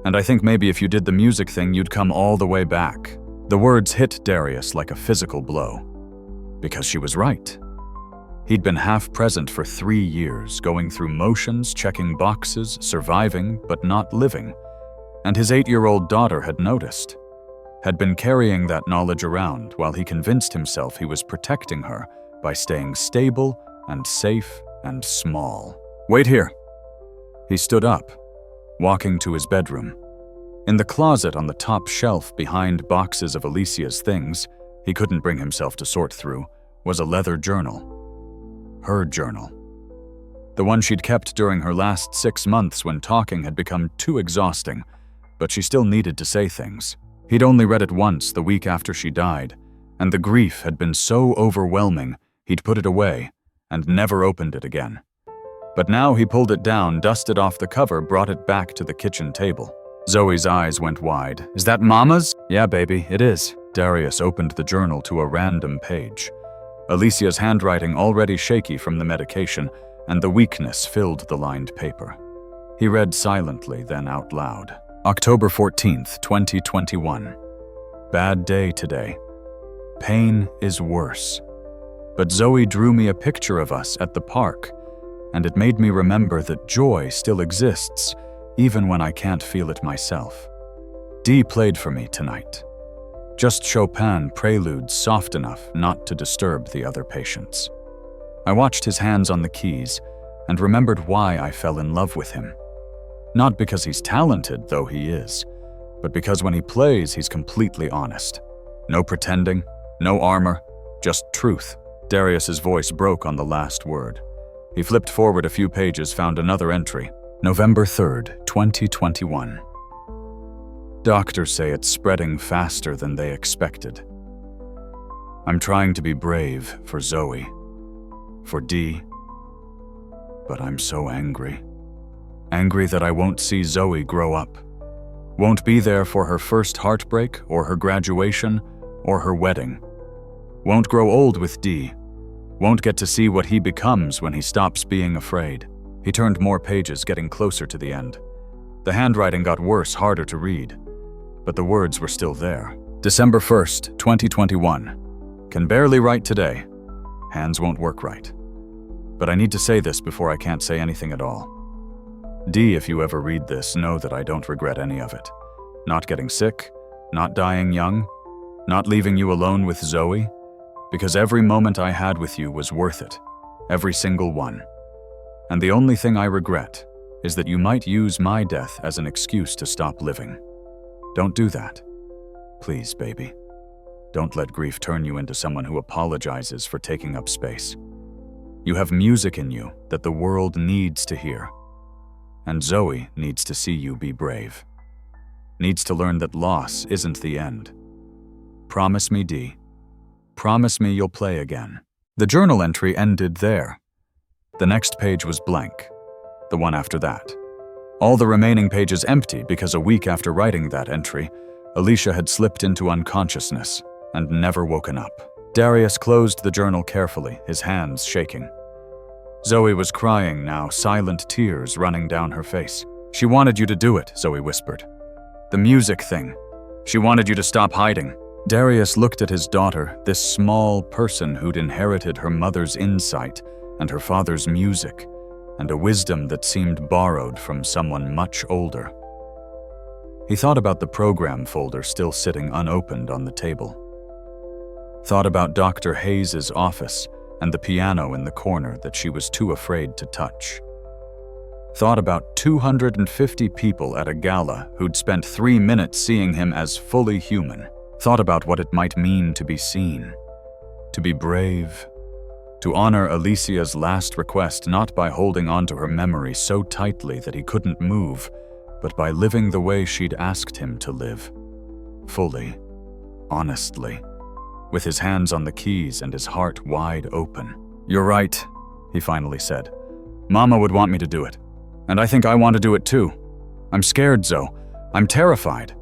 And I think maybe if you did the music thing, you'd come all the way back." The words hit Darius like a physical blow. Because she was right. He'd been half present for 3 years, going through motions, checking boxes, surviving, but not living. And his 8-year-old daughter had noticed. Had been carrying that knowledge around while he convinced himself he was protecting her by staying stable and safe and small. "Wait here." He stood up, walking to his bedroom. In the closet on the top shelf behind boxes of Alicia's things, he couldn't bring himself to sort through, was a leather journal. Her journal. The one she'd kept during her last 6 months when talking had become too exhausting, but she still needed to say things. He'd only read it once the week after she died, and the grief had been so overwhelming he'd put it away and never opened it again. But now he pulled it down, dusted off the cover, brought it back to the kitchen table. Zoe's eyes went wide. "Is that Mama's?" "Yeah, baby, it is." Darius opened the journal to a random page. Alicia's handwriting already shaky from the medication, and the weakness filled the lined paper. He read silently, then out loud. October 14th, 2021. Bad day today. Pain is worse. But Zoe drew me a picture of us at the park, and it made me remember that joy still exists, even when I can't feel it myself. Dee played for me tonight. Just Chopin preludes soft enough not to disturb the other patients. I watched his hands on the keys and remembered why I fell in love with him. Not because he's talented, though he is, but because when he plays, he's completely honest. No pretending, no armor, just truth. Darius's voice broke on the last word. He flipped forward a few pages, found another entry. November 3rd, 2021. Doctors say it's spreading faster than they expected. I'm trying to be brave for Zoe, for Dee, but I'm so angry. Angry that I won't see Zoe grow up. Won't be there for her first heartbreak, or her graduation, or her wedding. Won't grow old with Dee. Won't get to see what he becomes when he stops being afraid. He turned more pages, getting closer to the end. The handwriting got worse, harder to read, but the words were still there. December 1st, 2021. Can barely write today. Hands won't work right. But I need to say this before I can't say anything at all. Dee, if you ever read this, know that I don't regret any of it. Not getting sick, not dying young, not leaving you alone with Zoe, because every moment I had with you was worth it, every single one. And the only thing I regret is that you might use my death as an excuse to stop living. Don't do that. Please, baby. Don't let grief turn you into someone who apologizes for taking up space. You have music in you that the world needs to hear. And Zoe needs to see you be brave. Needs to learn that loss isn't the end. Promise me, Dee. Promise me you'll play again. The journal entry ended there. The next page was blank, the one after that. All the remaining pages empty because a week after writing that entry, Alicia had slipped into unconsciousness and never woken up. Darius closed the journal carefully, his hands shaking. Zoe was crying now, silent tears running down her face. She wanted you to do it, Zoe whispered. The music thing. She wanted you to stop hiding. Darius looked at his daughter, this small person who'd inherited her mother's insight and her father's music, and a wisdom that seemed borrowed from someone much older. He thought about the program folder still sitting unopened on the table. Thought about Dr. Hayes's office and the piano in the corner that she was too afraid to touch. Thought about 250 people at a gala who'd spent 3 minutes seeing him as fully human. Thought about what it might mean to be seen, to be brave, to honor Alicia's last request not by holding on to her memory so tightly that he couldn't move, but by living the way she'd asked him to live. Fully, honestly, with his hands on the keys and his heart wide open. You're right, he finally said. Mama would want me to do it. And I think I want to do it too. I'm scared, Zoe. I'm terrified.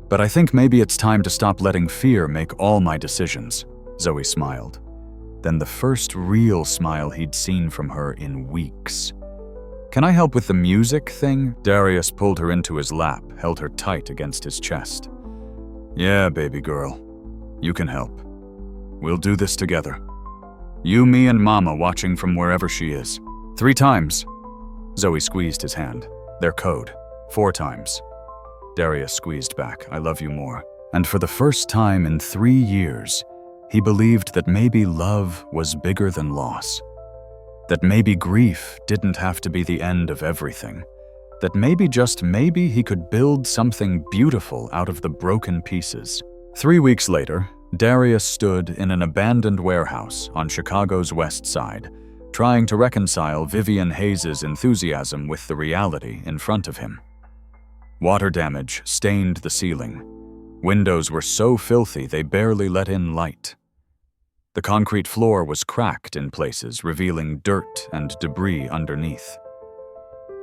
But I think maybe it's time to stop letting fear make all my decisions. Zoe smiled. Then the first real smile he'd seen from her in weeks. Can I help with the music thing? Darius pulled her into his lap, held her tight against his chest. Yeah, baby girl. You can help. We'll do this together. You, me, and Mama watching from wherever she is. 3 times. Zoe squeezed his hand. Their code. 4 times. Darius squeezed back. I love you more. And for the first time in 3 years, he believed that maybe love was bigger than loss. That maybe grief didn't have to be the end of everything. That maybe, just maybe, he could build something beautiful out of the broken pieces. 3 weeks later, Darius stood in an abandoned warehouse on Chicago's west side, trying to reconcile Vivian Hayes's enthusiasm with the reality in front of him. Water damage stained the ceiling. Windows were so filthy they barely let in light. The concrete floor was cracked in places, revealing dirt and debris underneath.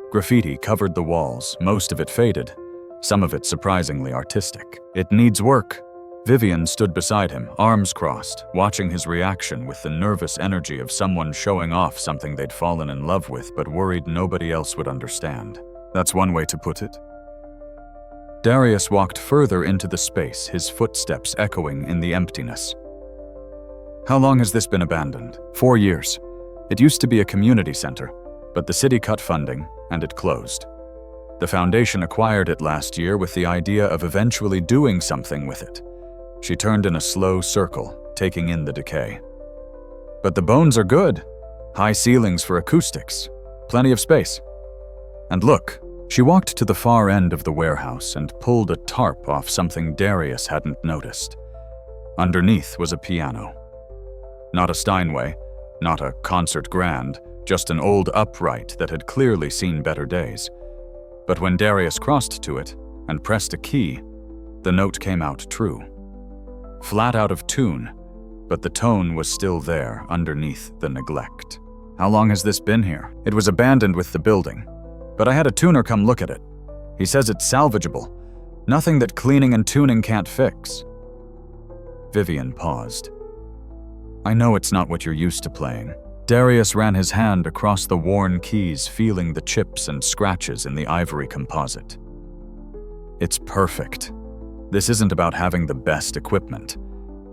Graffiti covered the walls, most of it faded, some of it surprisingly artistic. It needs work. Vivian stood beside him, arms crossed, watching his reaction with the nervous energy of someone showing off something they'd fallen in love with but worried nobody else would understand. That's one way to put it. Darius walked further into the space, his footsteps echoing in the emptiness. How long has this been abandoned? 4 years. It used to be a community center, but the city cut funding and it closed. The foundation acquired it last year with the idea of eventually doing something with it. She turned in a slow circle, taking in the decay. But the bones are good. High ceilings for acoustics. Plenty of space. And look, she walked to the far end of the warehouse and pulled a tarp off something Darius hadn't noticed. Underneath was a piano. Not a Steinway, not a concert grand, just an old upright that had clearly seen better days. But when Darius crossed to it and pressed a key, the note came out true. Flat out of tune, but the tone was still there underneath the neglect. How long has this been here? It was abandoned with the building, but I had a tuner come look at it. He says it's salvageable. Nothing that cleaning and tuning can't fix. Vivian paused. I know it's not what you're used to playing. Darius ran his hand across the worn keys, feeling the chips and scratches in the ivory composite. It's perfect. This isn't about having the best equipment.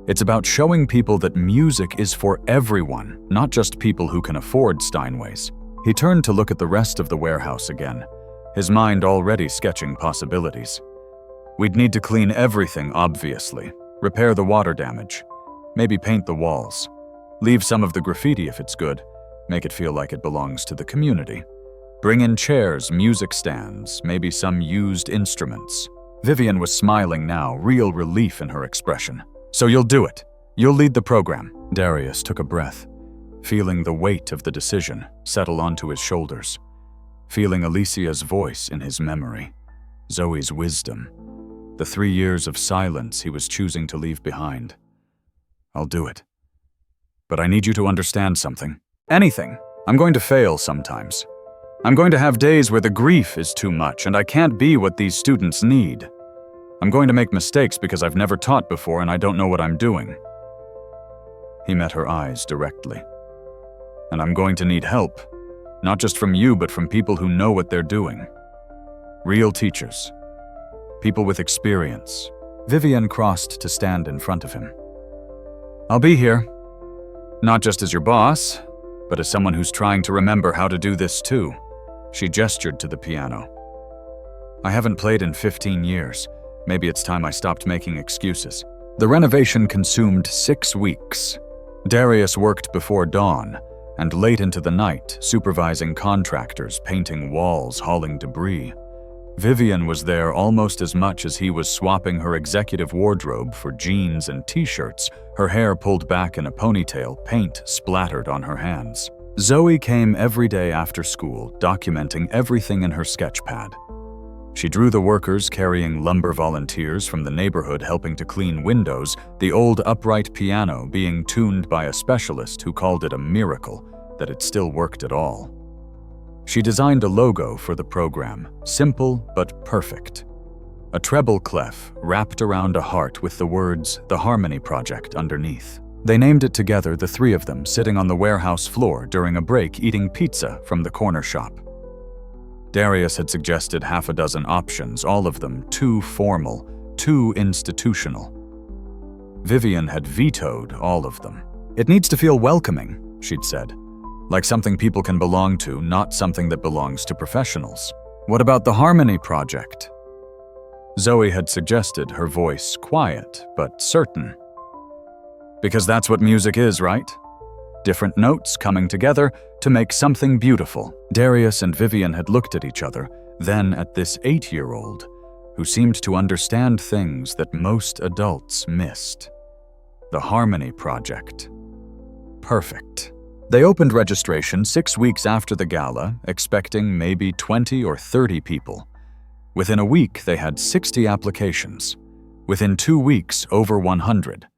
It's about showing people that music is for everyone, not just people who can afford Steinways. He turned to look at the rest of the warehouse again, his mind already sketching possibilities. We'd need to clean everything, obviously. Repair the water damage. Maybe paint the walls. Leave some of the graffiti if it's good. Make it feel like it belongs to the community. Bring in chairs, music stands, maybe some used instruments. Vivian was smiling now, real relief in her expression. So you'll do it. You'll lead the program. Darius took a breath, feeling the weight of the decision settle onto his shoulders, feeling Alicia's voice in his memory, Zoe's wisdom, the 3 years of silence he was choosing to leave behind. I'll do it. But I need you to understand something. Anything. I'm going to fail sometimes. I'm going to have days where the grief is too much and I can't be what these students need. I'm going to make mistakes because I've never taught before and I don't know what I'm doing. He met her eyes directly. And I'm going to need help, not just from you, but from people who know what they're doing. Real teachers. People with experience. Vivian crossed to stand in front of him. I'll be here. Not just as your boss, but as someone who's trying to remember how to do this too. She gestured to the piano. I haven't played in 15 years. Maybe it's time I stopped making excuses. The renovation consumed 6 weeks. Darius worked before dawn and late into the night, supervising contractors, painting walls, hauling debris. Vivian was there almost as much as he was swapping her executive wardrobe for jeans and t-shirts, her hair pulled back in a ponytail, paint splattered on her hands. Zoe came every day after school, documenting everything in her sketch pad. She drew the workers carrying lumber volunteers from the neighborhood helping to clean windows, the old upright piano being tuned by a specialist who called it a miracle that it still worked at all. She designed a logo for the program, simple but perfect. A treble clef wrapped around a heart with the words, "The Harmony Project," underneath. They named it together, the three of them, sitting on the warehouse floor during a break eating pizza from the corner shop. Darius had suggested half a dozen options, all of them too formal, too institutional. Vivian had vetoed all of them. It needs to feel welcoming, she'd said. Like something people can belong to, not something that belongs to professionals. What about the Harmony Project? Zoe had suggested, her voice quiet but certain. Because that's what music is, right? Different notes coming together to make something beautiful. Darius and Vivian had looked at each other, then at this 8-year-old, who seemed to understand things that most adults missed. The Harmony Project. Perfect. They opened registration 6 weeks after the gala, expecting maybe 20 or 30 people. Within a week, they had 60 applications. Within 2 weeks, over 100.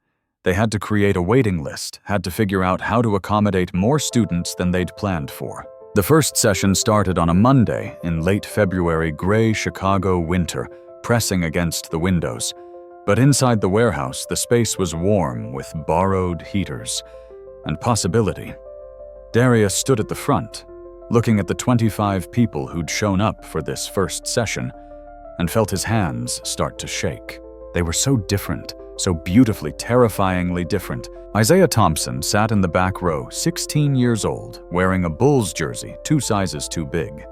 They had to create a waiting list, had to figure out how to accommodate more students than they'd planned for. The first session started on a Monday in late February, gray Chicago winter, pressing against the windows. But inside the warehouse, the space was warm with borrowed heaters and possibility. Darius stood at the front, looking at the 25 people who'd shown up for this first session, and felt his hands start to shake. They were so different, so beautifully, terrifyingly different. Isaiah Thompson sat in the back row, 16 years old, wearing a Bulls jersey 2 sizes too big.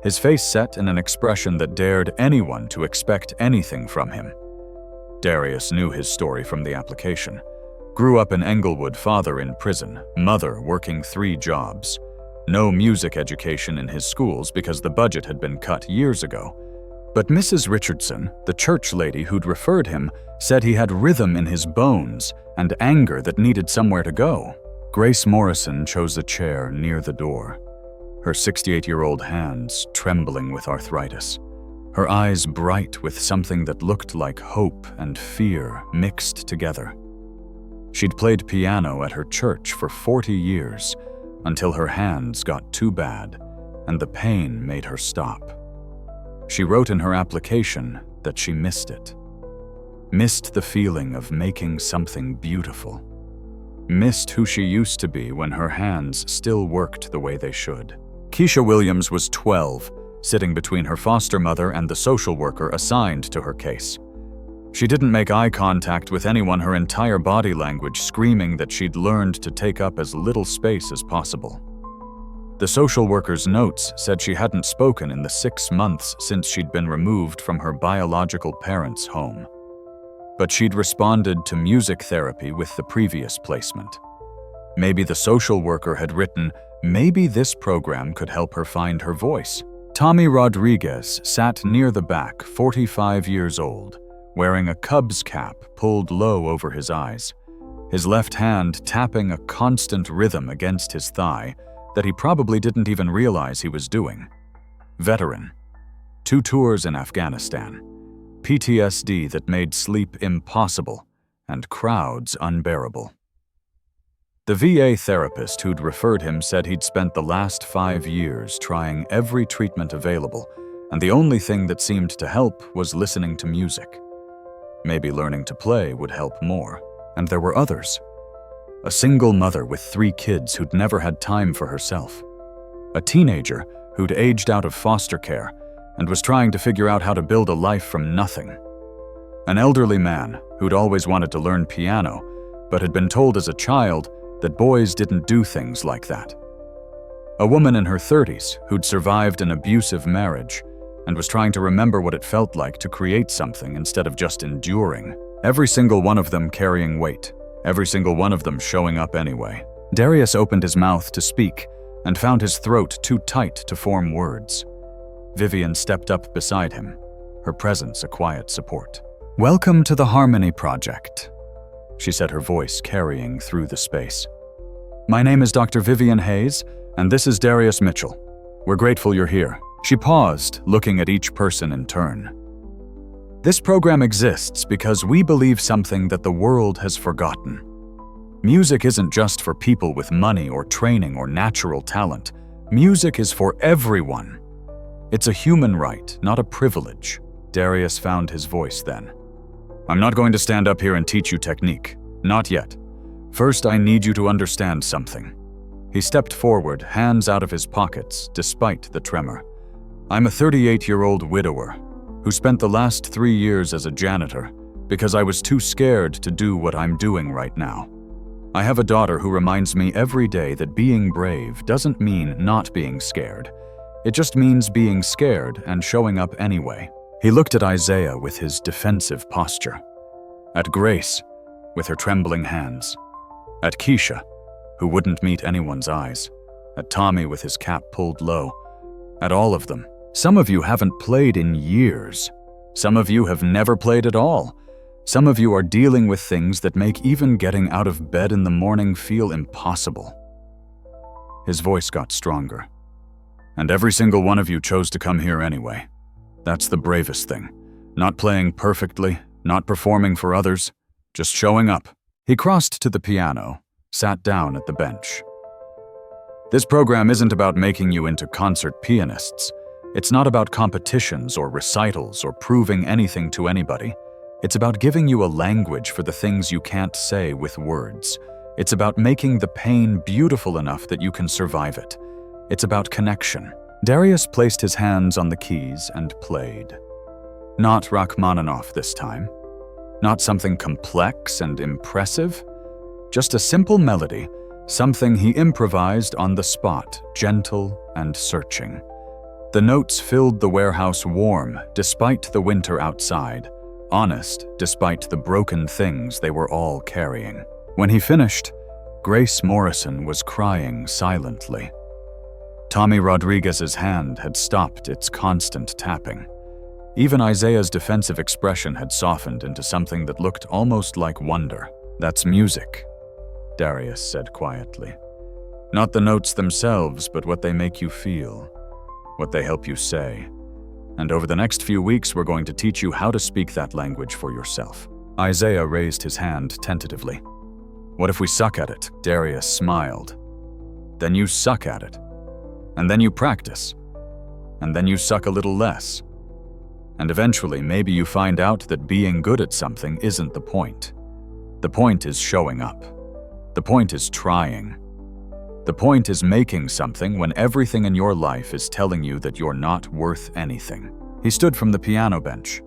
His face set in an expression that dared anyone to expect anything from him. Darius knew his story from the application. Grew up in Englewood, father in prison, mother working 3 jobs. No music education in his schools because the budget had been cut years ago. But Mrs. Richardson, the church lady who'd referred him, said he had rhythm in his bones and anger that needed somewhere to go. Grace Morrison chose a chair near the door, her 68-year-old hands trembling with arthritis, her eyes bright with something that looked like hope and fear mixed together. She'd played piano at her church for 40 years until her hands got too bad and the pain made her stop. She wrote in her application that she missed it. Missed the feeling of making something beautiful. Missed who she used to be when her hands still worked the way they should. Keisha Williams was 12, sitting between her foster mother and the social worker assigned to her case. She didn't make eye contact with anyone, her entire body language screaming that she'd learned to take up as little space as possible. The social worker's notes said she hadn't spoken in the 6 months since she'd been removed from her biological parents' home. But she'd responded to music therapy with the previous placement. Maybe the social worker had written, maybe this program could help her find her voice. Tommy Rodriguez sat near the back, 45 years old, wearing a Cubs cap pulled low over his eyes, his left hand tapping a constant rhythm against his thigh that he probably didn't even realize he was doing. Veteran. 2 tours in Afghanistan. PTSD that made sleep impossible and crowds unbearable. The VA therapist who'd referred him said he'd spent the last 5 years trying every treatment available, and the only thing that seemed to help was listening to music. Maybe learning to play would help more. And there were others. A single mother with 3 kids who'd never had time for herself. A teenager who'd aged out of foster care and was trying to figure out how to build a life from nothing. An elderly man who'd always wanted to learn piano, but had been told as a child that boys didn't do things like that. A woman in her 30s who'd survived an abusive marriage and was trying to remember what it felt like to create something instead of just enduring. Every single one of them carrying weight, every single one of them showing up anyway. Darius opened his mouth to speak and found his throat too tight to form words. Vivian stepped up beside him, her presence a quiet support. "Welcome to the Harmony Project," she said, her voice carrying through the space. "My name is Dr. Vivian Hayes, and this is Darius Mitchell. We're grateful you're here." She paused, looking at each person in turn. "This program exists because we believe something that the world has forgotten. Music isn't just for people with money or training or natural talent. Music is for everyone. It's a human right, not a privilege." Darius found his voice then. "I'm not going to stand up here and teach you technique. Not yet. First, I need you to understand something." He stepped forward, hands out of his pockets, despite the tremor. "I'm a 38-year-old widower who spent the last 3 years as a janitor because I was too scared to do what I'm doing right now. I have a daughter who reminds me every day that being brave doesn't mean not being scared. It just means being scared and showing up anyway." He looked at Isaiah with his defensive posture, at Grace with her trembling hands, at Keisha, who wouldn't meet anyone's eyes, at Tommy with his cap pulled low, at all of them. "Some of you haven't played in years. Some of you have never played at all. Some of you are dealing with things that make even getting out of bed in the morning feel impossible." His voice got stronger. "And every single one of you chose to come here anyway. That's the bravest thing. Not playing perfectly, not performing for others, just showing up." He crossed to the piano, sat down at the bench. "This program isn't about making you into concert pianists. It's not about competitions or recitals or proving anything to anybody. It's about giving you a language for the things you can't say with words. It's about making the pain beautiful enough that you can survive it. It's about connection." Darius placed his hands on the keys and played. Not Rachmaninoff this time. Not something complex and impressive. Just a simple melody, something he improvised on the spot, gentle and searching. The notes filled the warehouse warm despite the winter outside, honest despite the broken things they were all carrying. When he finished, Grace Morrison was crying silently. Tommy Rodriguez's hand had stopped its constant tapping. Even Isaiah's defensive expression had softened into something that looked almost like wonder. "That's music," Darius said quietly. "Not the notes themselves, but what they make you feel, what they help you say. And over the next few weeks, we're going to teach you how to speak that language for yourself." Isaiah raised his hand tentatively. "What if we suck at it?" Darius smiled. "Then you suck at it. And then you practice. And then you suck a little less. And eventually, maybe you find out that being good at something isn't the point. The point is showing up. The point is trying. The point is making something when everything in your life is telling you that you're not worth anything." He stood from the piano bench.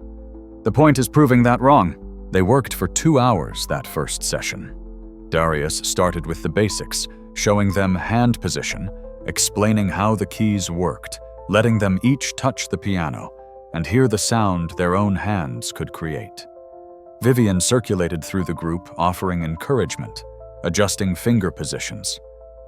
"The point is proving that wrong." They worked for 2 hours that first session. Darius started with the basics, showing them hand position, explaining how the keys worked, letting them each touch the piano and hear the sound their own hands could create. Vivian circulated through the group, offering encouragement, adjusting finger positions,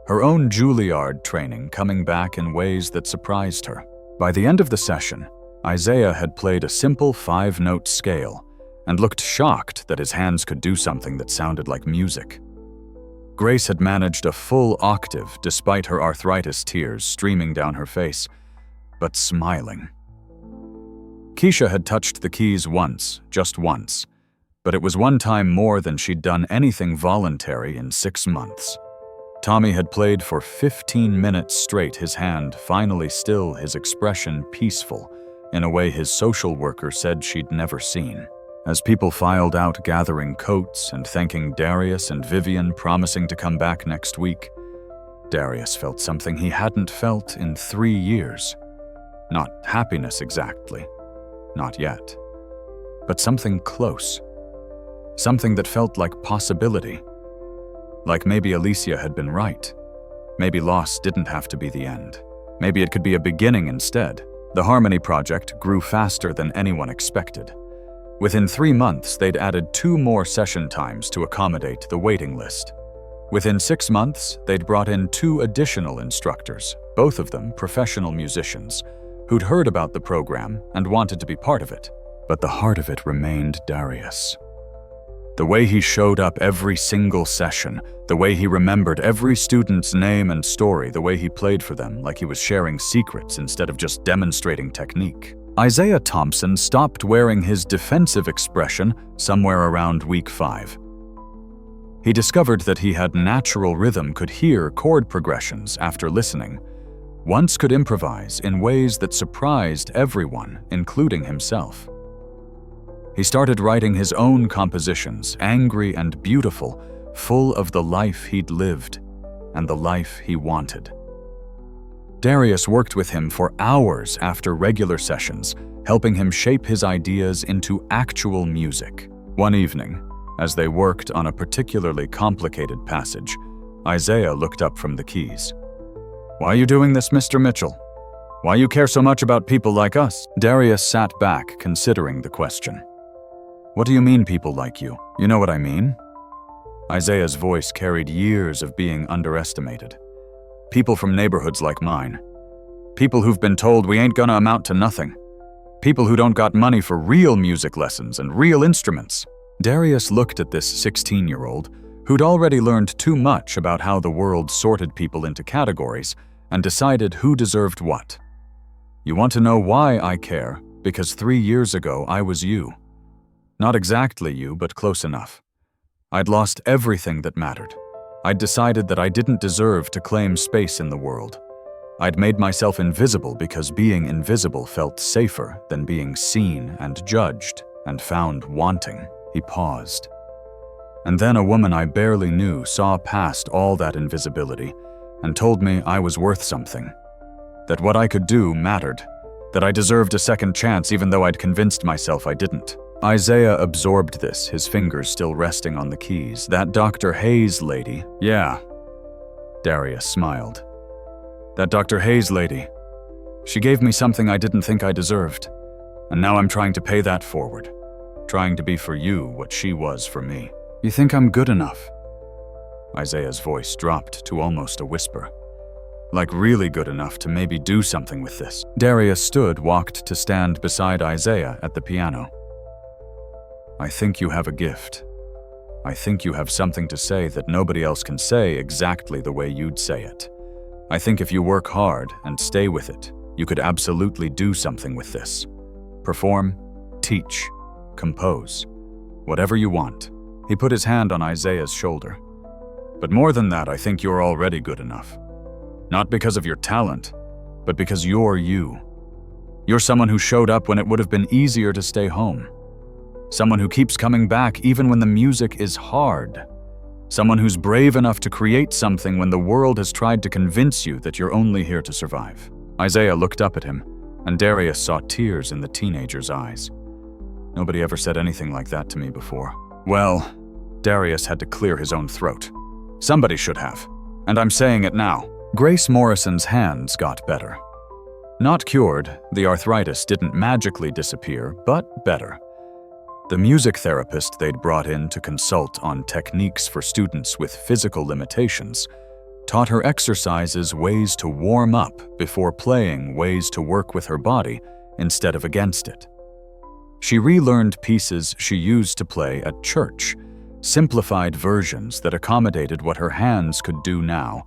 her own Juilliard training coming back in ways that surprised her. By the end of the session, Isaiah had played a simple 5-note scale and looked shocked that his hands could do something that sounded like music. Grace had managed a full octave despite her arthritis tears streaming down her face, but smiling. Keisha had touched the keys once, just once, but it was one time more than she'd done anything voluntary in 6 months. Tommy had played for 15 minutes straight, his hand finally still, his expression peaceful, in a way his social worker said she'd never seen. As people filed out gathering coats and thanking Darius and Vivian, promising to come back next week, Darius felt something he hadn't felt in 3 years. Not happiness exactly, not yet, but something close. Something that felt like possibility. Like maybe Alicia had been right. Maybe loss didn't have to be the end. Maybe it could be a beginning instead. The Harmony Project grew faster than anyone expected. Within 3 months, they'd added 2 more session times to accommodate the waiting list. Within 6 months, they'd brought in 2 additional instructors, both of them professional musicians, who'd heard about the program and wanted to be part of it. But the heart of it remained Darius. The way he showed up every single session, the way he remembered every student's name and story, the way he played for them like he was sharing secrets instead of just demonstrating technique. Isaiah Thompson stopped wearing his defensive expression somewhere around week 5. He discovered that he had natural rhythm, could hear chord progressions after listening, once could improvise in ways that surprised everyone, including himself. He started writing his own compositions, angry and beautiful, full of the life he'd lived and the life he wanted. Darius worked with him for hours after regular sessions, helping him shape his ideas into actual music. One evening, as they worked on a particularly complicated passage, Isaiah looked up from the keys. "Why are you doing this, Mr. Mitchell? Why you care so much about people like us?" Darius sat back, considering the question. "What do you mean, people like you? You know what I mean?" Isaiah's voice carried years of being underestimated. People from neighborhoods like mine. People who've been told we ain't gonna amount to nothing. People who don't got money for real music lessons and real instruments. Darius looked at this 16-year-old who'd already learned too much about how the world sorted people into categories and decided who deserved what. "You want to know why I care? Because 3 years ago I was you. Not exactly you, but close enough. I'd lost everything that mattered. I'd decided that I didn't deserve to claim space in the world. I'd made myself invisible because being invisible felt safer than being seen and judged and found wanting." He paused. And then a woman I barely knew saw past all that invisibility and told me I was worth something. That what I could do mattered. That I deserved a second chance even though I'd convinced myself I didn't. Isaiah absorbed this, his fingers still resting on the keys. "That Dr. Hayes lady." "Yeah." Darius smiled. "That Dr. Hayes lady. She gave me something I didn't think I deserved. And now I'm trying to pay that forward. Trying to be for you what she was for me." "You think I'm good enough?" Isaiah's voice dropped to almost a whisper. "Like really good enough to maybe do something with this." Darius walked to stand beside Isaiah at the piano. "I think you have a gift. I think you have something to say that nobody else can say exactly the way you'd say it. I think if you work hard and stay with it, you could absolutely do something with this. Perform, teach, compose, whatever you want." He put his hand on Isaiah's shoulder. "But more than that, I think you're already good enough. Not because of your talent, but because you're you. You're someone who showed up when it would have been easier to stay home. Someone who keeps coming back even when the music is hard. Someone who's brave enough to create something when the world has tried to convince you that you're only here to survive." Isaiah looked up at him, and Darius saw tears in the teenager's eyes. "Nobody ever said anything like that to me before." "Well," Darius had to clear his own throat. "Somebody should have, and I'm saying it now." Grace Morrison's hands got better. Not cured, the arthritis didn't magically disappear, but better. The music therapist they'd brought in to consult on techniques for students with physical limitations taught her exercises, ways to warm up before playing, ways to work with her body instead of against it. She relearned pieces she used to play at church, simplified versions that accommodated what her hands could do now,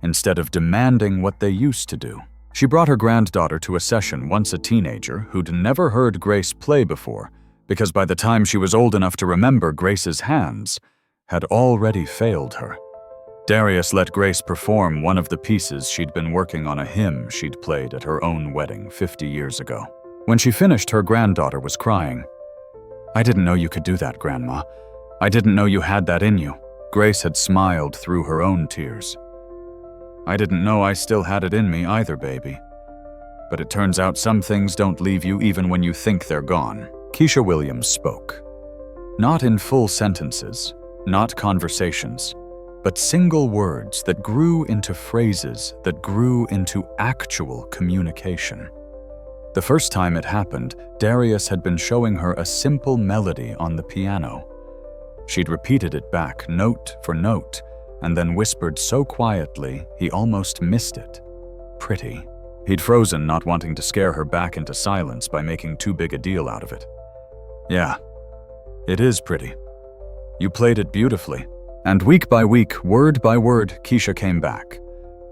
instead of demanding what they used to do. She brought her granddaughter to a session, once a teenager, who'd never heard Grace play before, because by the time she was old enough to remember, Grace's hands had already failed her. Darius let Grace perform one of the pieces she'd been working on, a hymn she'd played at her own wedding 50 years ago. When she finished, her granddaughter was crying. "I didn't know you could do that, Grandma. I didn't know you had that in you." Grace had smiled through her own tears. "I didn't know I still had it in me either, baby. But it turns out some things don't leave you even when you think they're gone." Keisha Williams spoke. Not in full sentences, not conversations, but single words that grew into phrases that grew into actual communication. The first time it happened, Darius had been showing her a simple melody on the piano. She'd repeated it back, note for note, and then whispered so quietly he almost missed it. "Pretty." He'd frozen, not wanting to scare her back into silence by making too big a deal out of it. "Yeah, it is pretty. You played it beautifully." And week by week, word by word, Keisha came back.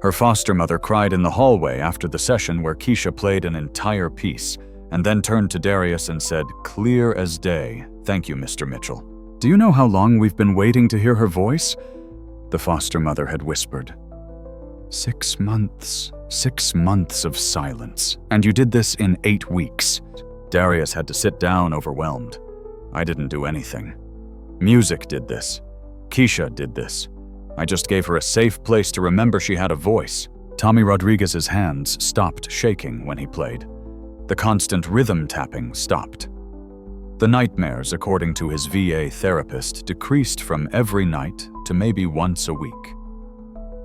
Her foster mother cried in the hallway after the session where Keisha played an entire piece, and then turned to Darius and said, clear as day, "Thank you, Mr. Mitchell." "Do you know how long we've been waiting to hear her voice?" the foster mother had whispered. 6 months. 6 months of silence. "And you did this in 8 weeks. Darius had to sit down, overwhelmed. "I didn't do anything. Music did this. Keisha did this. I just gave her a safe place to remember she had a voice." Tommy Rodriguez's hands stopped shaking when he played. The constant rhythm tapping stopped. The nightmares, according to his VA therapist, decreased from every night to maybe once a week.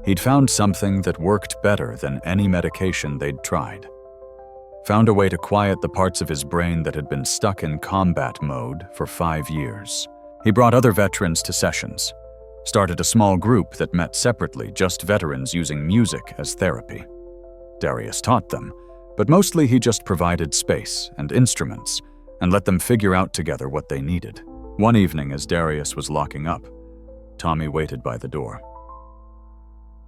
He'd found something that worked better than any medication they'd tried. Found a way to quiet the parts of his brain that had been stuck in combat mode for 5 years. He brought other veterans to sessions, started a small group that met separately, just veterans using music as therapy. Darius taught them, but mostly he just provided space and instruments and let them figure out together what they needed. One evening, as Darius was locking up, Tommy waited by the door.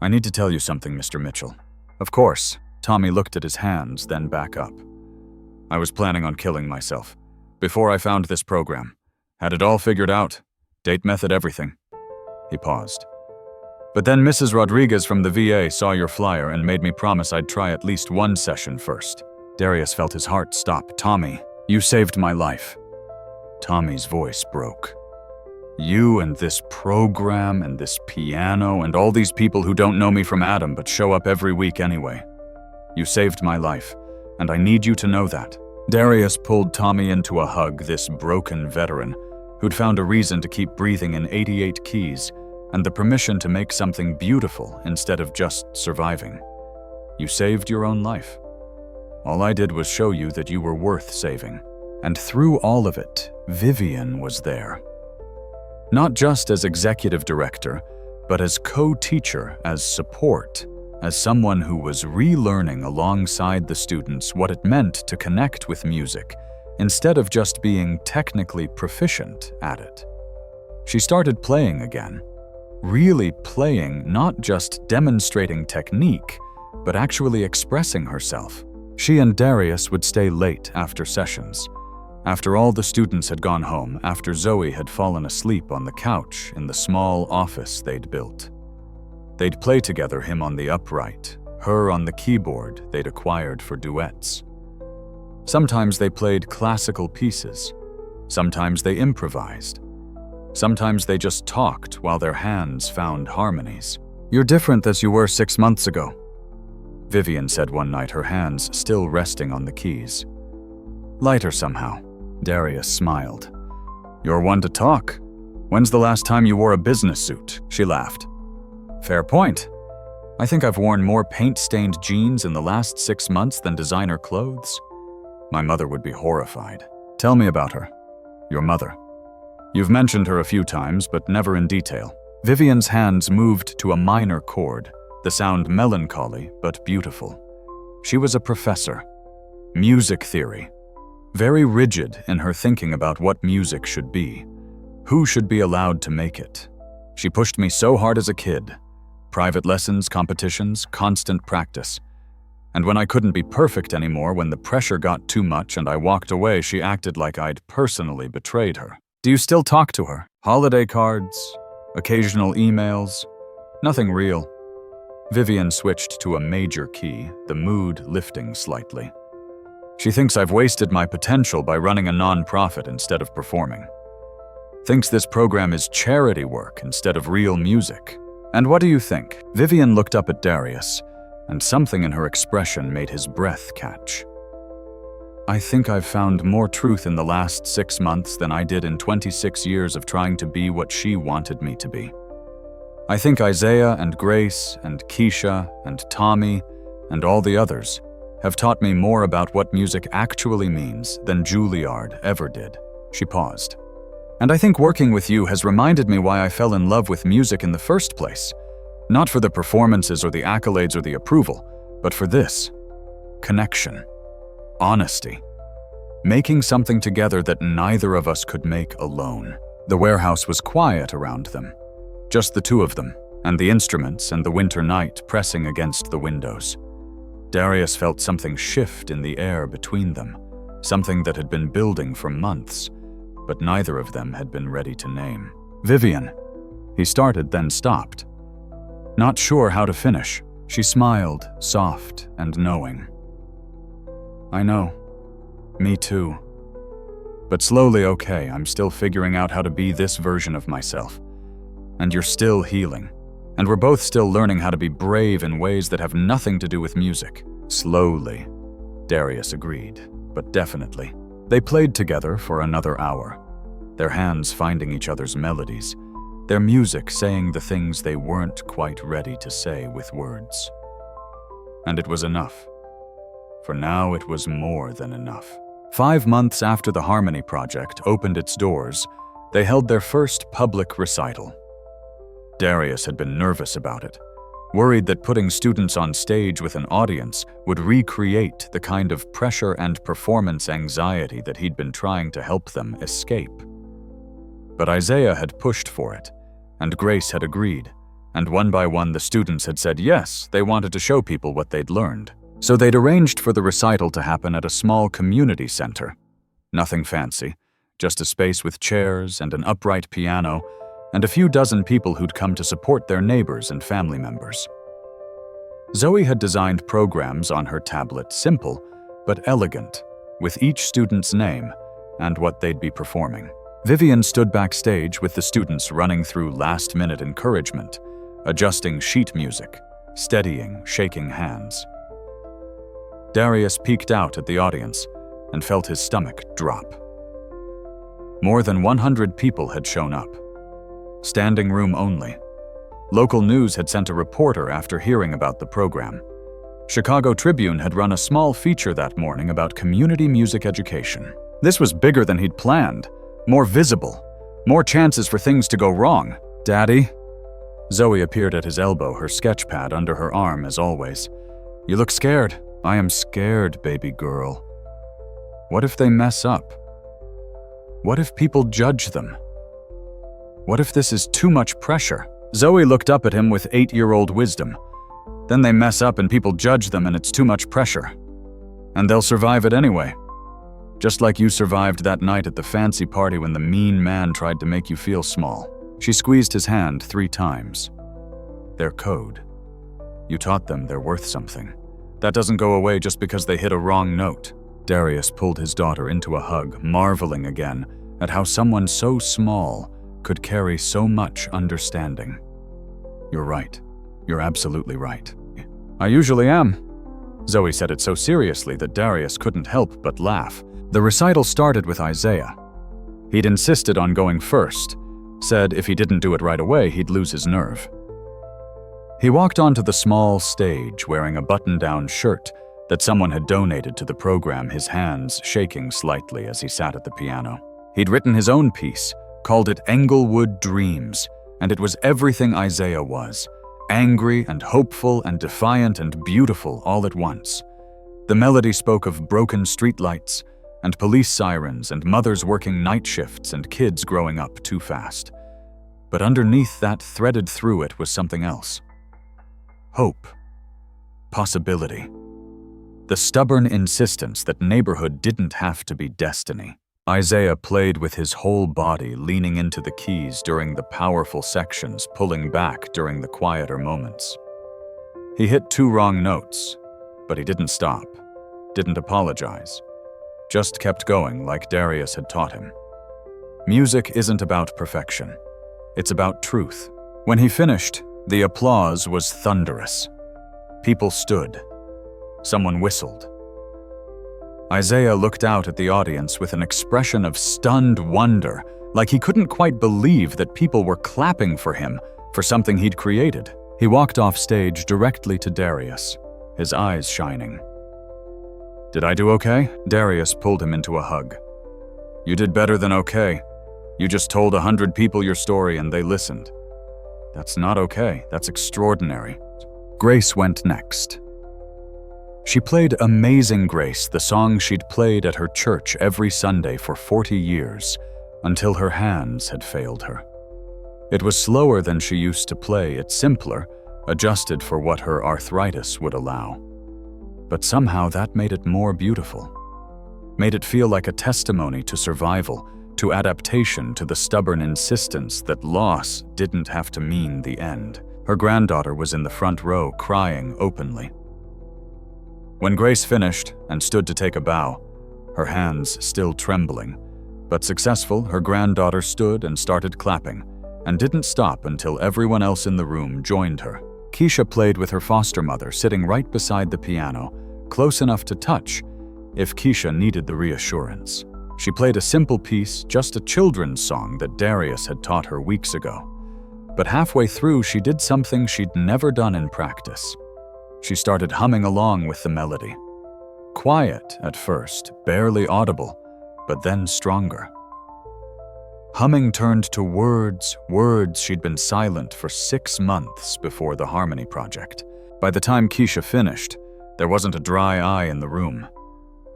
"I need to tell you something, Mr. Mitchell." "Of course." Tommy looked at his hands, then back up. "I was planning on killing myself. Before I found this program. Had it all figured out. Date, method, everything." He paused. "But then Mrs. Rodriguez from the VA saw your flyer and made me promise I'd try at least one session first." Darius felt his heart stop. "Tommy, you saved my life." Tommy's voice broke. "You and this program and this piano and all these people who don't know me from Adam but show up every week anyway. You saved my life, and I need you to know that." Darius pulled Tommy into a hug, this broken veteran, who'd found a reason to keep breathing in 88 keys, and the permission to make something beautiful instead of just surviving. "You saved your own life. All I did was show you that you were worth saving." And through all of it, Vivian was there. Not just as executive director, but as co-teacher, as support, as someone who was relearning alongside the students what it meant to connect with music, instead of just being technically proficient at it. She started playing again, really playing, not just demonstrating technique, but actually expressing herself. She and Darius would stay late after sessions. After all the students had gone home, after Zoe had fallen asleep on the couch in the small office they'd built. They'd play together, him on the upright, her on the keyboard they'd acquired for duets. Sometimes they played classical pieces. Sometimes they improvised. Sometimes they just talked while their hands found harmonies. "You're different as you were 6 months ago," Vivian said one night, her hands still resting on the keys. "Lighter somehow." Darius smiled. "You're one to talk. When's the last time you wore a business suit?" She laughed. "Fair point. I think I've worn more paint-stained jeans in the last 6 months than designer clothes." My mother would be horrified. "Tell me about her. Your mother. You've mentioned her a few times, but never in detail." Vivian's hands moved to a minor chord, the sound melancholy but beautiful. She was a professor. Music theory. Very rigid in her thinking about what music should be. Who should be allowed to make it? She pushed me so hard as a kid. Private lessons, competitions, constant practice. And when I couldn't be perfect anymore, when the pressure got too much and I walked away, she acted like I'd personally betrayed her. "Do you still talk to her? Holiday cards? Occasional emails?" Nothing real. Vivian switched to a major key, the mood lifting slightly. She thinks I've wasted my potential by running a non-profit instead of performing. Thinks this program is charity work instead of real music. And what do you think? Vivian looked up at Darius, and something in her expression made his breath catch. I think I've found more truth in the last 6 months than I did in 26 years of trying to be what she wanted me to be. I think Isaiah and Grace and Keisha and Tommy and all the others have taught me more about what music actually means than Juilliard ever did. She paused. And I think working with you has reminded me why I fell in love with music in the first place. Not for the performances or the accolades or the approval, but for this: connection, honesty, making something together that neither of us could make alone. The warehouse was quiet around them, just the two of them, and the instruments and the winter night pressing against the windows. Darius felt something shift in the air between them, something that had been building for months, but neither of them had been ready to name. Vivian. He started, then stopped. Not sure how to finish, she smiled, soft and knowing. I know. Me too. But slowly, okay, I'm still figuring out how to be this version of myself. And you're still healing. And we're both still learning how to be brave in ways that have nothing to do with music. Slowly, Darius agreed, but definitely. They played together for another hour, their hands finding each other's melodies, their music saying the things they weren't quite ready to say with words. And it was enough. For now, it was more than enough. 5 months after the Harmony Project opened its doors, they held their first public recital. Darius had been nervous about it, worried that putting students on stage with an audience would recreate the kind of pressure and performance anxiety that he'd been trying to help them escape. But Isaiah had pushed for it, and Grace had agreed, and one by one the students had said yes, they wanted to show people what they'd learned. So they'd arranged for the recital to happen at a small community center. Nothing fancy, just a space with chairs and an upright piano, and a few dozen people who'd come to support their neighbors and family members. Zoe had designed programs on her tablet, simple but elegant, with each student's name and what they'd be performing. Vivian stood backstage with the students running through last-minute encouragement, adjusting sheet music, steadying, shaking hands. Darius peeked out at the audience and felt his stomach drop. More than 100 people had shown up. Standing room only. Local news had sent a reporter after hearing about the program. Chicago Tribune had run a small feature that morning about community music education. This was bigger than he'd planned, more visible, more chances for things to go wrong. Daddy? Zoe appeared at his elbow, her sketch pad under her arm as always. You look scared. I am scared, baby girl. What if they mess up? What if people judge them? What if this is too much pressure? Zoe looked up at him with 8-year-old wisdom. Then they mess up and people judge them and it's too much pressure. And they'll survive it anyway. Just like you survived that night at the fancy party when the mean man tried to make you feel small. She squeezed his hand 3 times. Their code. You taught them they're worth something. That doesn't go away just because they hit a wrong note. Darius pulled his daughter into a hug, marveling again at how someone so small could carry so much understanding. You're right. You're absolutely right. I usually am. Zoe said it so seriously that Darius couldn't help but laugh. The recital started with Isaiah. He'd insisted on going first, said if he didn't do it right away, he'd lose his nerve. He walked onto the small stage wearing a button-down shirt that someone had donated to the program, his hands shaking slightly as he sat at the piano. He'd written his own piece, called it Englewood Dreams, and it was everything Isaiah was, angry and hopeful and defiant and beautiful all at once. The melody spoke of broken streetlights and police sirens and mothers working night shifts and kids growing up too fast. But underneath that, threaded through it, was something else. Hope. Possibility. The stubborn insistence that neighborhood didn't have to be destiny. Isaiah played with his whole body, leaning into the keys during the powerful sections, pulling back during the quieter moments. He hit 2 wrong notes, but he didn't stop, didn't apologize, just kept going like Darius had taught him. Music isn't about perfection. It's about truth. When he finished, the applause was thunderous. People stood. Someone whistled. Isaiah looked out at the audience with an expression of stunned wonder, like he couldn't quite believe that people were clapping for him for something he'd created. He walked off stage directly to Darius, his eyes shining. "Did I do okay?" Darius pulled him into a hug. "You did better than okay. You just told 100 people your story and they listened. That's not okay. That's extraordinary." Grace went next. She played Amazing Grace, the song she'd played at her church every Sunday for 40 years, until her hands had failed her. It was slower than she used to play it, simpler, adjusted for what her arthritis would allow. But somehow that made it more beautiful. Made it feel like a testimony to survival, to adaptation, to the stubborn insistence that loss didn't have to mean the end. Her granddaughter was in the front row, crying openly. When Grace finished and stood to take a bow, her hands still trembling, but successful, her granddaughter stood and started clapping, and didn't stop until everyone else in the room joined her. Keisha played with her foster mother, sitting right beside the piano, close enough to touch if Keisha needed the reassurance. She played a simple piece, just a children's song that Darius had taught her weeks ago. But halfway through, she did something she'd never done in practice. She started humming along with the melody. Quiet at first, barely audible, but then stronger. Humming turned to words she'd been silent for 6 months before the Harmony Project. By the time Keisha finished, there wasn't a dry eye in the room.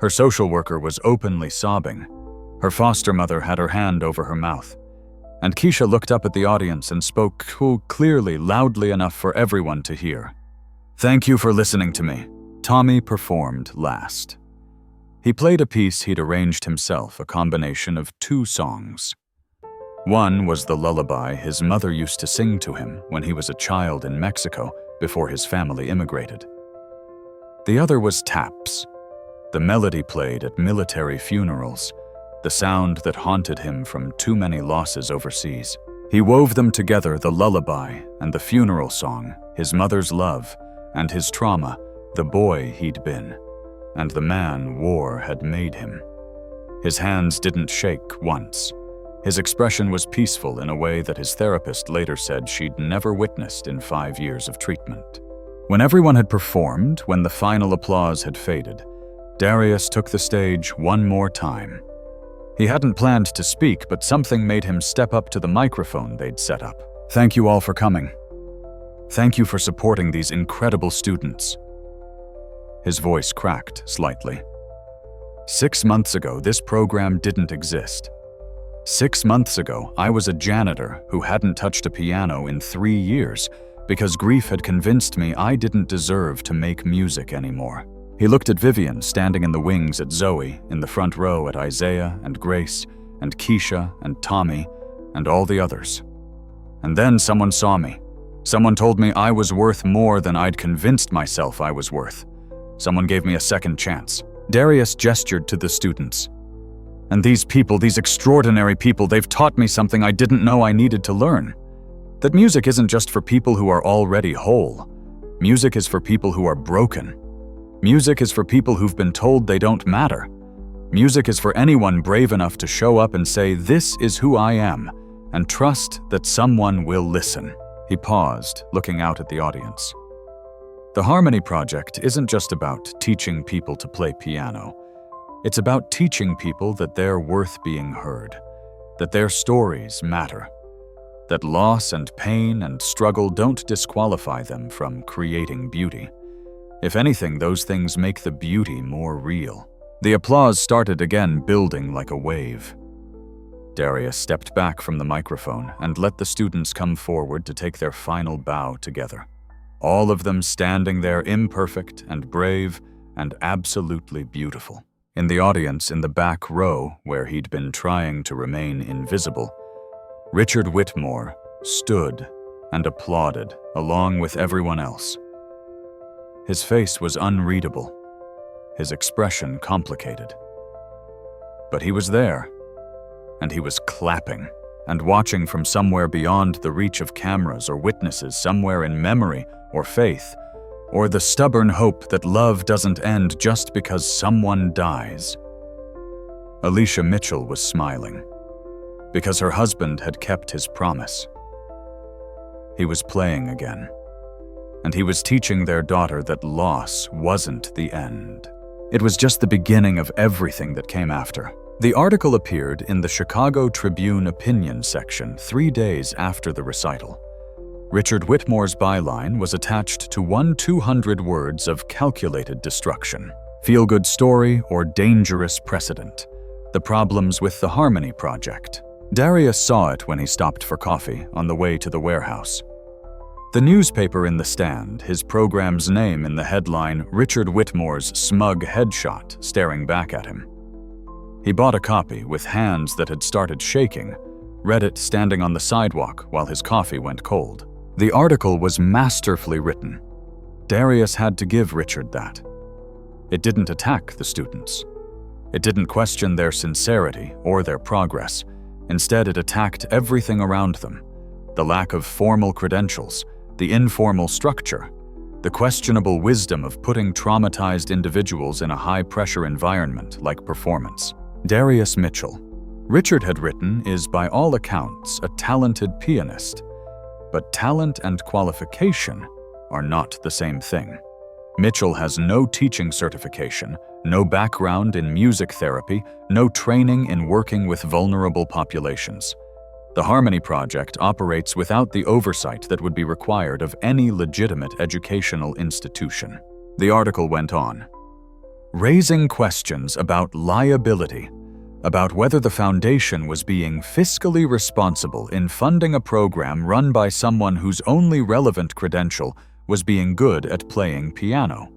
Her social worker was openly sobbing. Her foster mother had her hand over her mouth. And Keisha looked up at the audience and spoke clearly, loudly enough for everyone to hear. "Thank you for listening to me." Tommy performed last. He played a piece he'd arranged himself, a combination of 2 songs. One was the lullaby his mother used to sing to him when he was a child in Mexico before his family immigrated. The other was taps, the melody played at military funerals, the sound that haunted him from too many losses overseas. He wove them together, the lullaby and the funeral song, his mother's love, and his trauma, the boy he'd been, and the man war had made him. His hands didn't shake once. His expression was peaceful in a way that his therapist later said she'd never witnessed in 5 years of treatment. When everyone had performed, when the final applause had faded, Darius took the stage one more time. He hadn't planned to speak, but something made him step up to the microphone they'd set up. "Thank you all for coming. Thank you for supporting these incredible students." His voice cracked slightly. 6 months ago, this program didn't exist. 6 months ago, I was a janitor who hadn't touched a piano in 3 years because grief had convinced me I didn't deserve to make music anymore. He looked at Vivian standing in the wings, at Zoe in the front row, at Isaiah and Grace and Keisha and Tommy and all the others. And then someone saw me. Someone told me I was worth more than I'd convinced myself I was worth. Someone gave me a second chance. Darius gestured to the students. And these people, these extraordinary people, they've taught me something I didn't know I needed to learn. That music isn't just for people who are already whole. Music is for people who are broken. Music is for people who've been told they don't matter. Music is for anyone brave enough to show up and say, "This is who I am," and trust that someone will listen. He paused, looking out at the audience. The Harmony Project isn't just about teaching people to play piano. It's about teaching people that they're worth being heard, that their stories matter, that loss and pain and struggle don't disqualify them from creating beauty. If anything, those things make the beauty more real. The applause started again, building like a wave. Darius stepped back from the microphone and let the students come forward to take their final bow together. All of them standing there, imperfect and brave and absolutely beautiful. In the audience in the back row, where he'd been trying to remain invisible, Richard Whitmore stood and applauded along with everyone else. His face was unreadable, his expression complicated. But he was there, and he was clapping and watching from somewhere beyond the reach of cameras or witnesses, somewhere in memory or faith, or the stubborn hope that love doesn't end just because someone dies. Alicia Mitchell was smiling, because her husband had kept his promise. He was playing again, and he was teaching their daughter that loss wasn't the end. It was just the beginning of everything that came after. The article appeared in the Chicago Tribune opinion section 3 days after the recital. Richard Whitmore's byline was attached to 200 words of calculated destruction. Feel-good story or dangerous precedent. The problems with the Harmony Project. Darius saw it when he stopped for coffee on the way to the warehouse. The newspaper in the stand, his program's name in the headline, Richard Whitmore's smug headshot staring back at him. He bought a copy with hands that had started shaking, read it standing on the sidewalk while his coffee went cold. The article was masterfully written. Darius had to give Richard that. It didn't attack the students. It didn't question their sincerity or their progress. Instead, it attacked everything around them. The lack of formal credentials, the informal structure, the questionable wisdom of putting traumatized individuals in a high-pressure environment like performance. Darius Mitchell, Richard had written, is by all accounts a talented pianist. But talent and qualification are not the same thing. Mitchell has no teaching certification, no background in music therapy, no training in working with vulnerable populations. The Harmony Project operates without the oversight that would be required of any legitimate educational institution. The article went on, raising questions about liability, about whether the foundation was being fiscally responsible in funding a program run by someone whose only relevant credential was being good at playing piano,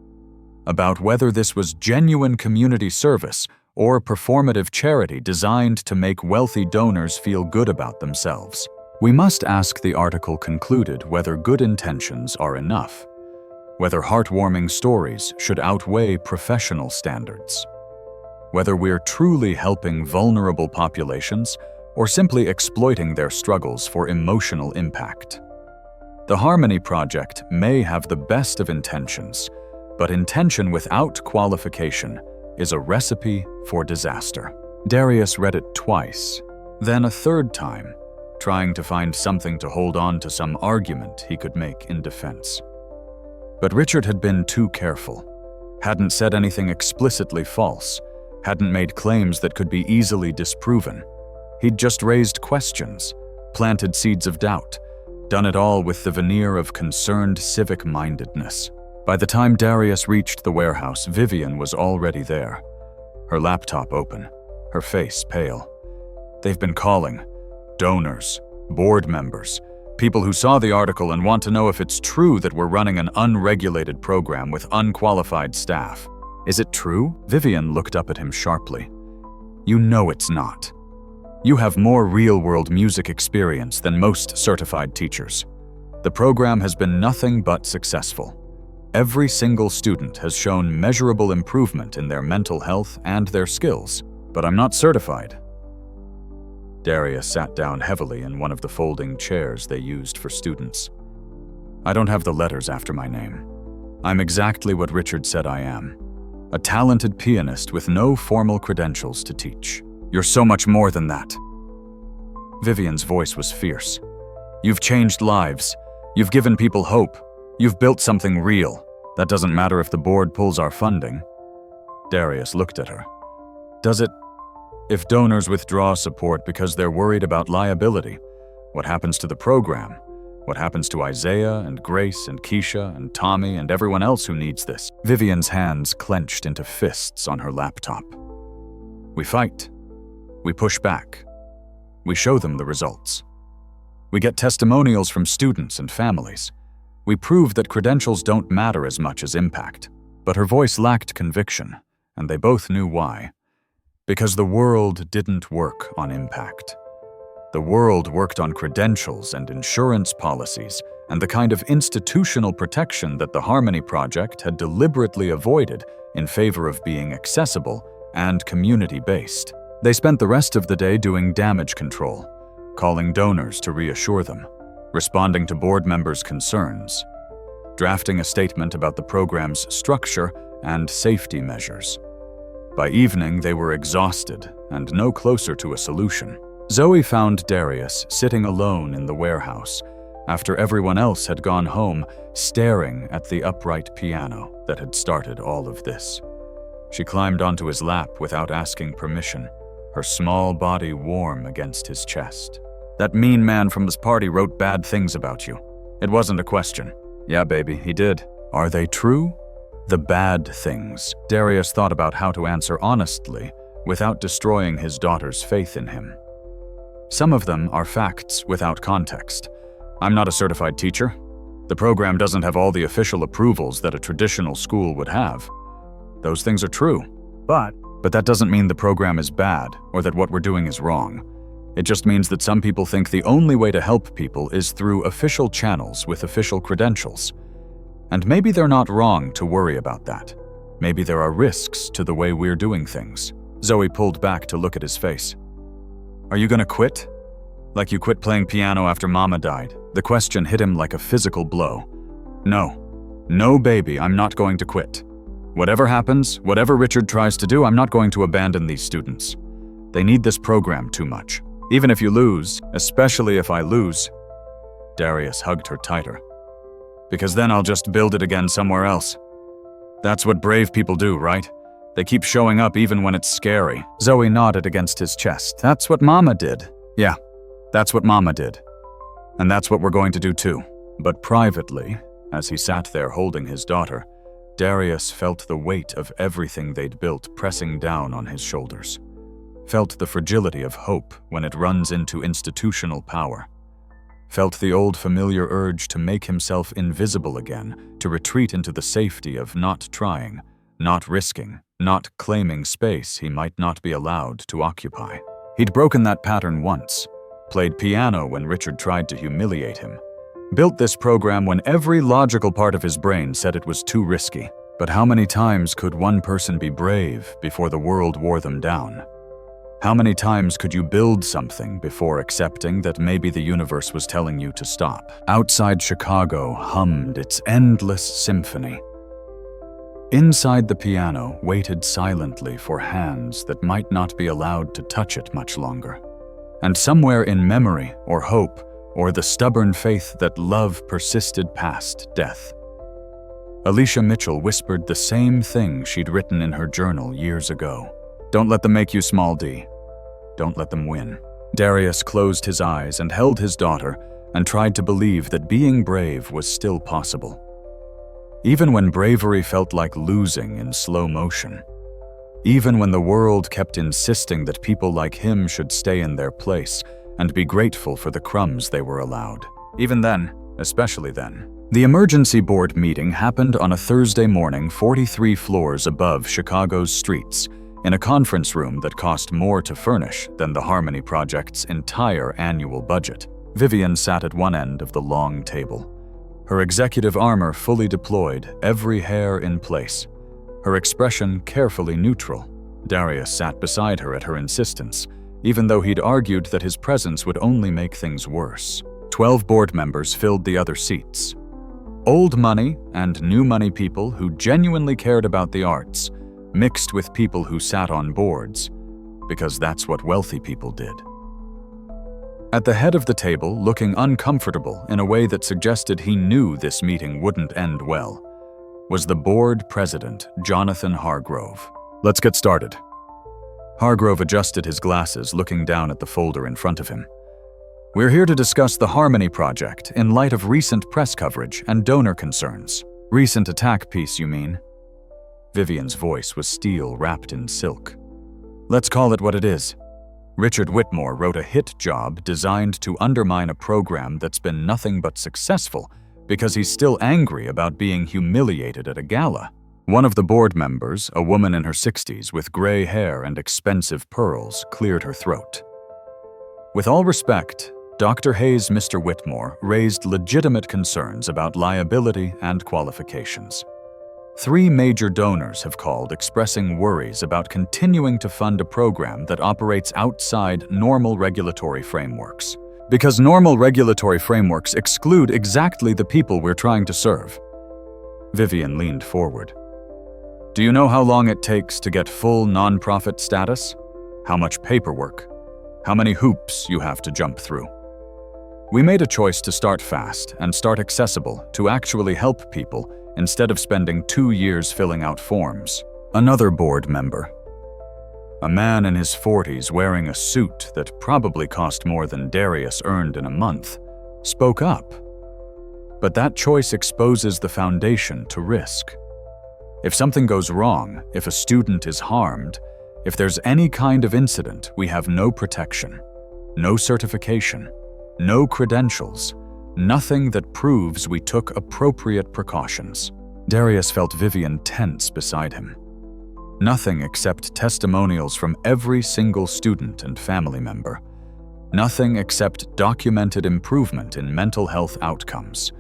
about whether this was genuine community service or performative charity designed to make wealthy donors feel good about themselves. We must ask, the article concluded, whether good intentions are enough, whether heartwarming stories should outweigh professional standards, whether we're truly helping vulnerable populations or simply exploiting their struggles for emotional impact. The Harmony Project may have the best of intentions, but intention without qualification is a recipe for disaster. Darius read it twice, then a third time, trying to find something to hold on to, some argument he could make in defense. But Richard had been too careful, hadn't said anything explicitly false, hadn't made claims that could be easily disproven. He'd just raised questions, planted seeds of doubt, done it all with the veneer of concerned civic-mindedness. By the time Darius reached the warehouse, Vivian was already there, her laptop open, her face pale. They've been calling. Donors, board members, people who saw the article and want to know if it's true that we're running an unregulated program with unqualified staff. Is it true? Vivian looked up at him sharply. You know it's not. You have more real-world music experience than most certified teachers. The program has been nothing but successful. Every single student has shown measurable improvement in their mental health and their skills, but I'm not certified. Darius sat down heavily in one of the folding chairs they used for students. I don't have the letters after my name. I'm exactly what Richard said I am. A talented pianist with no formal credentials to teach. You're so much more than that. Vivian's voice was fierce. You've changed lives. You've given people hope. You've built something real. That doesn't matter if the board pulls our funding. Darius looked at her. Does it? If donors withdraw support because they're worried about liability, what happens to the program? What happens to Isaiah and Grace and Keisha and Tommy and everyone else who needs this? Vivian's hands clenched into fists on her laptop. We fight. We push back. We show them the results. We get testimonials from students and families. We prove that credentials don't matter as much as impact. But her voice lacked conviction, and they both knew why. Because the world didn't work on impact. The world worked on credentials and insurance policies and the kind of institutional protection that the Harmony Project had deliberately avoided in favor of being accessible and community-based. They spent the rest of the day doing damage control, calling donors to reassure them, responding to board members' concerns, drafting a statement about the program's structure and safety measures. By evening, they were exhausted and no closer to a solution. Zoe found Darius sitting alone in the warehouse after everyone else had gone home, staring at the upright piano that had started all of this. She climbed onto his lap without asking permission, her small body warm against his chest. "That mean man from this party wrote bad things about you. It wasn't a question." "Yeah, baby, he did." "Are they true?" The bad things. Darius thought about how to answer honestly without destroying his daughter's faith in him. Some of them are facts without context. "I'm not a certified teacher. The program doesn't have all the official approvals that a traditional school would have. Those things are true. But that doesn't mean the program is bad or that what we're doing is wrong. It just means that some people think the only way to help people is through official channels with official credentials. And maybe they're not wrong to worry about that. Maybe there are risks to the way we're doing things." Zoe pulled back to look at his face. "Are you gonna quit? Like you quit playing piano after Mama died?" The question hit him like a physical blow. No, baby, I'm not going to quit. Whatever happens, whatever Richard tries to do, I'm not going to abandon these students. They need this program too much. Even if you lose, especially if I lose." Darius hugged her tighter. "Because then I'll just build it again somewhere else. That's what brave people do, right? They keep showing up even when it's scary." Zoe nodded against his chest. "That's what Mama did." "Yeah, that's what Mama did. And that's what we're going to do too." But privately, as he sat there holding his daughter, Darius felt the weight of everything they'd built pressing down on his shoulders. Felt the fragility of hope when it runs into institutional power. Felt the old familiar urge to make himself invisible again, to retreat into the safety of not trying, not risking, not claiming space he might not be allowed to occupy. He'd broken that pattern once, played piano when Richard tried to humiliate him, built this program when every logical part of his brain said it was too risky. But how many times could one person be brave before the world wore them down? How many times could you build something before accepting that maybe the universe was telling you to stop? Outside Chicago hummed its endless symphony. Inside the piano waited silently for hands that might not be allowed to touch it much longer. And somewhere in memory or hope or the stubborn faith that love persisted past death, Alicia Mitchell whispered the same thing she'd written in her journal years ago. "Don't let them make you small, D. Don't let them win." Darius closed his eyes and held his daughter and tried to believe that being brave was still possible. Even when bravery felt like losing in slow motion. Even when the world kept insisting that people like him should stay in their place and be grateful for the crumbs they were allowed. Even then, especially then. The emergency board meeting happened on a Thursday morning 43 floors above Chicago's streets, in a conference room that cost more to furnish than the Harmony Project's entire annual budget. Vivian sat at one end of the long table, her executive armor fully deployed, every hair in place, her expression carefully neutral. Darius sat beside her at her insistence, even though he'd argued that his presence would only make things worse. 12 board members filled the other seats. Old money and new money people who genuinely cared about the arts, mixed with people who sat on boards, because that's what wealthy people did. At the head of the table, looking uncomfortable in a way that suggested he knew this meeting wouldn't end well, was the board president, Jonathan Hargrove. "Let's get started." Hargrove adjusted his glasses, looking down at the folder in front of him. "We're here to discuss the Harmony Project in light of recent press coverage and donor concerns." "Recent attack piece, you mean?" Vivian's voice was steel wrapped in silk. "Let's call it what it is. Richard Whitmore wrote a hit job designed to undermine a program that's been nothing but successful because he's still angry about being humiliated at a gala. One of the board members, a woman in her 60s with gray hair and expensive pearls, cleared her throat. With all respect, Dr. Hayes, Mr. Whitmore, raised legitimate concerns about liability and qualifications. 3 major donors have called expressing worries about continuing to fund a program that operates outside normal regulatory frameworks, because normal regulatory frameworks exclude exactly the people we're trying to serve. Vivian leaned forward. Do you know how long it takes to get full nonprofit status? How much paperwork? How many hoops you have to jump through? We made a choice to start fast and start accessible to actually help people instead of spending 2 years filling out forms. Another board member, a man in his 40s wearing a suit that probably cost more than Darius earned in a month, spoke up. But that choice exposes the foundation to risk. If something goes wrong, if a student is harmed, if there's any kind of incident, we have no protection, no certification, no credentials, nothing that proves we took appropriate precautions. Darius felt Vivian tense beside him. Nothing except testimonials from every single student and family member. Nothing except documented improvement in mental health outcomes.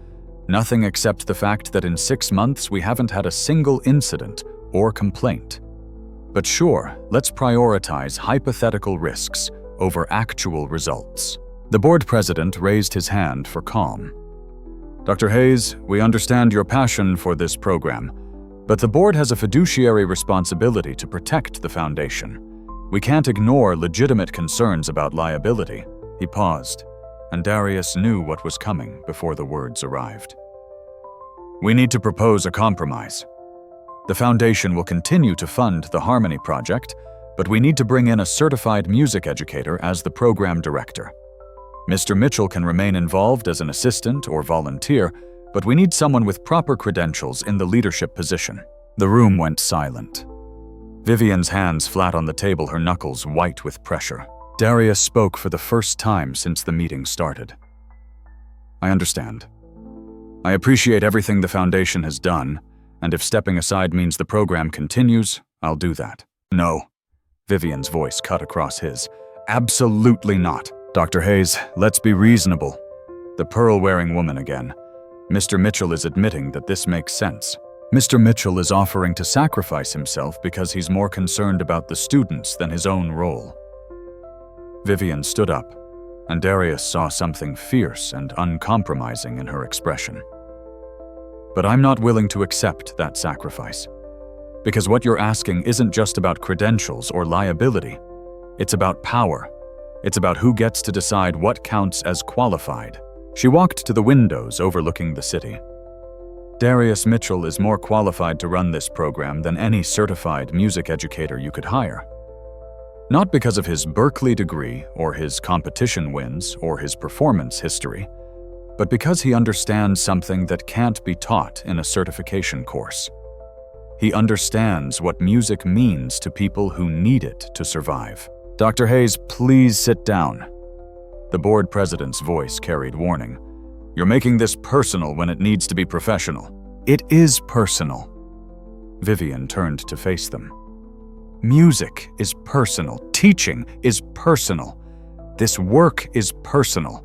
Nothing except the fact that in 6 months we haven't had a single incident or complaint. But sure, let's prioritize hypothetical risks over actual results. The board president raised his hand for calm. Dr. Hayes, we understand your passion for this program, but the board has a fiduciary responsibility to protect the foundation. We can't ignore legitimate concerns about liability. He paused, and Darius knew what was coming before the words arrived. We need to propose a compromise. The foundation will continue to fund the Harmony Project, but we need to bring in a certified music educator as the program director. Mr. Mitchell can remain involved as an assistant or volunteer, but we need someone with proper credentials in the leadership position. The room went silent. Vivian's hands flat on the table, her knuckles white with pressure. Darius spoke for the first time since the meeting started. I understand. I appreciate everything the foundation has done, and if stepping aside means the program continues, I'll do that. No. Vivian's voice cut across his. Absolutely not. Dr. Hayes, let's be reasonable. The pearl-wearing woman again. Mr. Mitchell is admitting that this makes sense. Mr. Mitchell is offering to sacrifice himself because he's more concerned about the students than his own role. Vivian stood up, and Darius saw something fierce and uncompromising in her expression. But I'm not willing to accept that sacrifice. Because what you're asking isn't just about credentials or liability. It's about power. It's about who gets to decide what counts as qualified. She walked to the windows overlooking the city. Darius Mitchell is more qualified to run this program than any certified music educator you could hire. Not because of his Berkeley degree or his competition wins or his performance history, but because he understands something that can't be taught in a certification course. He understands what music means to people who need it to survive. Dr. Hayes, please sit down. The board president's voice carried warning. You're making this personal when it needs to be professional. It is personal. Vivian turned to face them. Music is personal. Teaching is personal. This work is personal.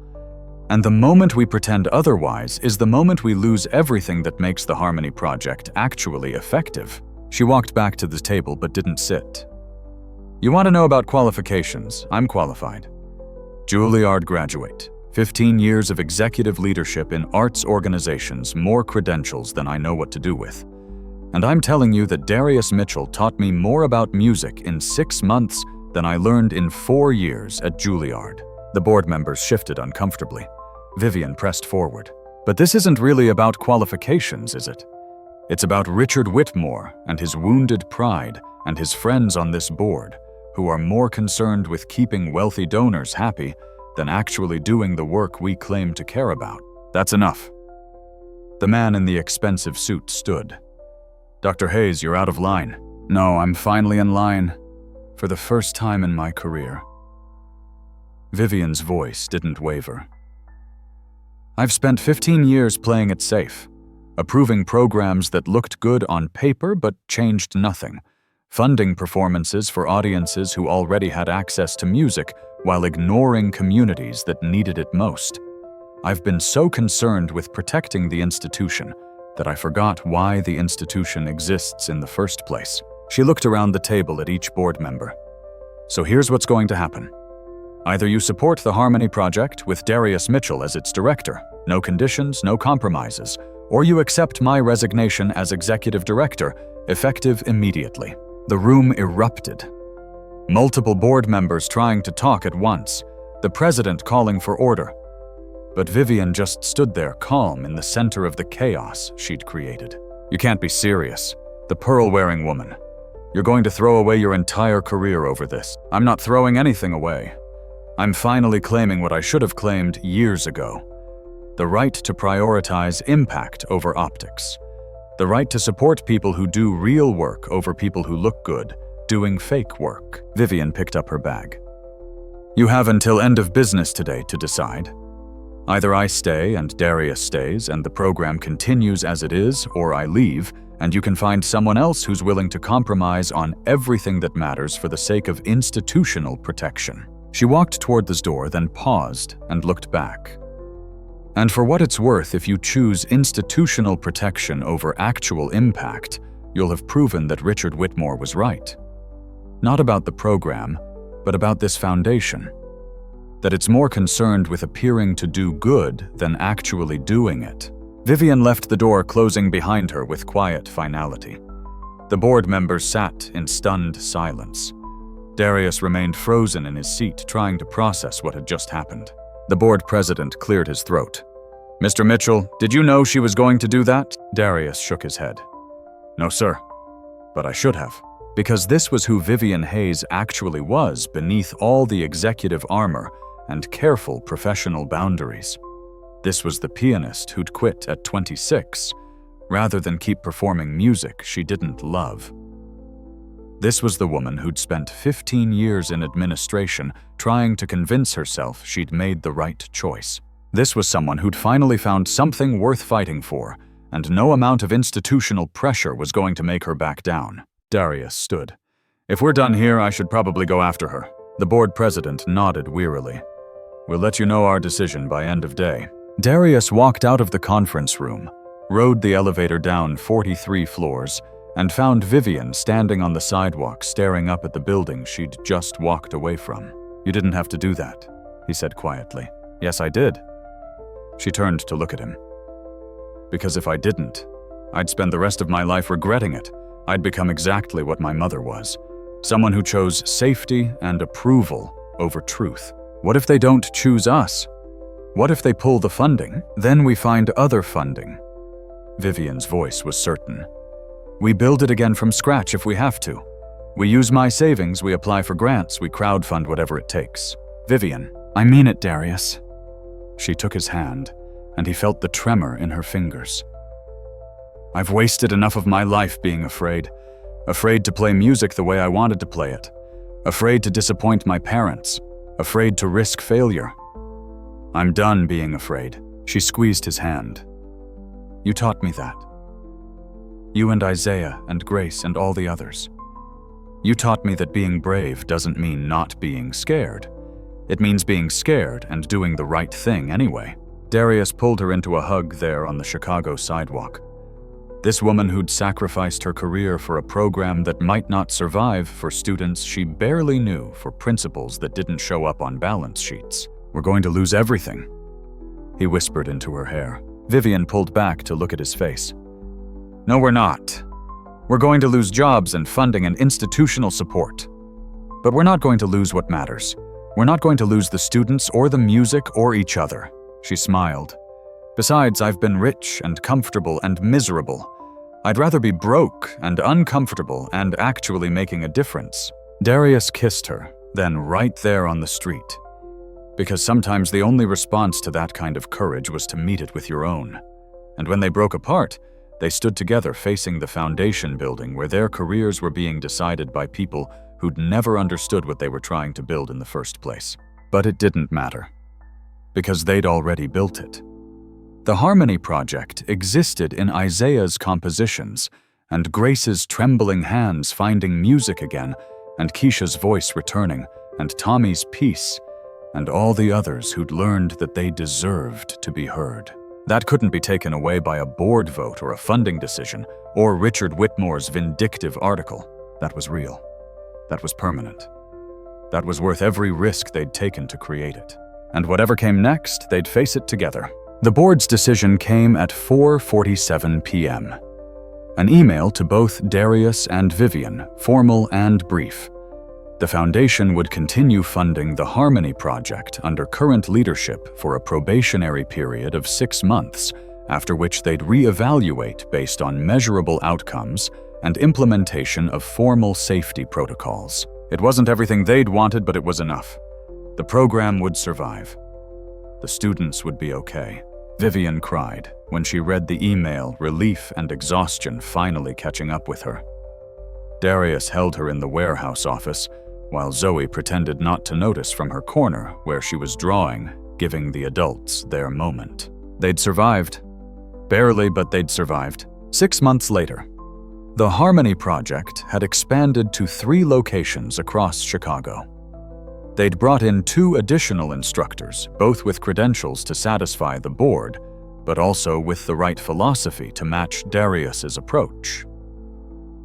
And the moment we pretend otherwise is the moment we lose everything that makes the Harmony Project actually effective. She walked back to the table but didn't sit. You want to know about qualifications? I'm qualified. Juilliard graduate, 15 years of executive leadership in arts organizations, more credentials than I know what to do with. And I'm telling you that Darius Mitchell taught me more about music in 6 months than I learned in 4 years at Juilliard. The board members shifted uncomfortably. Vivian pressed forward. But this isn't really about qualifications, is it? It's about Richard Whitmore and his wounded pride and his friends on this board, who are more concerned with keeping wealthy donors happy than actually doing the work we claim to care about. That's enough. The man in the expensive suit stood. Dr. Hayes, you're out of line. No, I'm finally in line. For the first time in my career. Vivian's voice didn't waver. I've spent 15 years playing it safe. approving programs that looked good on paper but changed nothing, funding performances for audiences who already had access to music while ignoring communities that needed it most. I've been so concerned with protecting the institution that I forgot why the institution exists in the first place. She looked around the table at each board member. So here's what's going to happen. Either you support the Harmony Project with Darius Mitchell as its director, no conditions, no compromises, or you accept my resignation as executive director, effective immediately. The room erupted. Multiple board members trying to talk at once, the president calling for order. But Vivian just stood there calm in the center of the chaos she'd created. You can't be serious. The pearl-wearing woman. You're going to throw away your entire career over this. I'm not throwing anything away. I'm finally claiming what I should have claimed years ago. The right to prioritize impact over optics. The right to support people who do real work over people who look good, doing fake work. Vivian picked up her bag. You have until end of business today to decide. Either I stay and Darius stays and the program continues as it is, or I leave and you can find someone else who's willing to compromise on everything that matters for the sake of institutional protection. She walked toward the door, then paused and looked back. And for what it's worth, if you choose institutional protection over actual impact, you'll have proven that Richard Whitmore was right. Not about the program, but about this foundation. That it's more concerned with appearing to do good than actually doing it. Vivian left the door closing behind her with quiet finality. The board members sat in stunned silence. Darius remained frozen in his seat, trying to process what had just happened. The board president cleared his throat. Mr. Mitchell, did you know she was going to do that? Darius shook his head. No, sir. But I should have. Because this was who Vivian Hayes actually was beneath all the executive armor and careful professional boundaries. This was the pianist who'd quit at 26, rather than keep performing music she didn't love. This was the woman who'd spent 15 years in administration trying to convince herself she'd made the right choice. This was someone who'd finally found something worth fighting for, and no amount of institutional pressure was going to make her back down. Darius stood. If we're done here, I should probably go after her. The board president nodded wearily. We'll let you know our decision by end of day. Darius walked out of the conference room, rode the elevator down 43 floors, and found Vivian standing on the sidewalk staring up at the building she'd just walked away from. You didn't have to do that, he said quietly. Yes, I did. She turned to look at him. Because if I didn't, I'd spend the rest of my life regretting it. I'd become exactly what my mother was. Someone who chose safety and approval over truth. What if they don't choose us? What if they pull the funding? Then we find other funding. Vivian's voice was certain. We build it again from scratch if we have to. We use my savings, we apply for grants, we crowdfund whatever it takes. Vivian, I mean it, Darius. She took his hand, and he felt the tremor in her fingers. I've wasted enough of my life being afraid. Afraid to play music the way I wanted to play it. Afraid to disappoint my parents. Afraid to risk failure. I'm done being afraid. She squeezed his hand. You taught me that. You and Isaiah and Grace and all the others. You taught me that being brave doesn't mean not being scared. It means being scared and doing the right thing anyway. Darius pulled her into a hug there on the Chicago sidewalk. This woman who'd sacrificed her career for a program that might not survive for students she barely knew, for principals that didn't show up on balance sheets. We're going to lose everything, he whispered into her hair. Vivian pulled back to look at his face. No, we're not. We're going to lose jobs and funding and institutional support. But we're not going to lose what matters. We're not going to lose the students or the music or each other. She smiled. Besides, I've been rich and comfortable and miserable. I'd rather be broke and uncomfortable and actually making a difference. Darius kissed her, then right there on the street. Because sometimes the only response to that kind of courage was to meet it with your own. And when they broke apart, they stood together facing the foundation building where their careers were being decided by people who'd never understood what they were trying to build in the first place. But it didn't matter. Because they'd already built it. The Harmony Project existed in Isaiah's compositions, and Grace's trembling hands finding music again, and Keisha's voice returning, and Tommy's peace, and all the others who'd learned that they deserved to be heard. That couldn't be taken away by a board vote or a funding decision, or Richard Whitmore's vindictive article. That was real. That was permanent. That was worth every risk they'd taken to create it. And whatever came next, they'd face it together. The board's decision came at 4:47 p.m. An email to both Darius and Vivian, formal and brief. The foundation would continue funding the Harmony Project under current leadership for a probationary period of 6 months, after which they'd reevaluate based on measurable outcomes and implementation of formal safety protocols. It wasn't everything they'd wanted, but it was enough. The program would survive. The students would be okay. Vivian cried when she read the email, relief and exhaustion finally catching up with her. Darius held her in the warehouse office, while Zoe pretended not to notice from her corner where she was drawing, giving the adults their moment. They'd survived. Barely, but they'd survived. 6 months later, the Harmony Project had expanded to 3 locations across Chicago. They'd brought in 2 additional instructors, both with credentials to satisfy the board, but also with the right philosophy to match Darius's approach.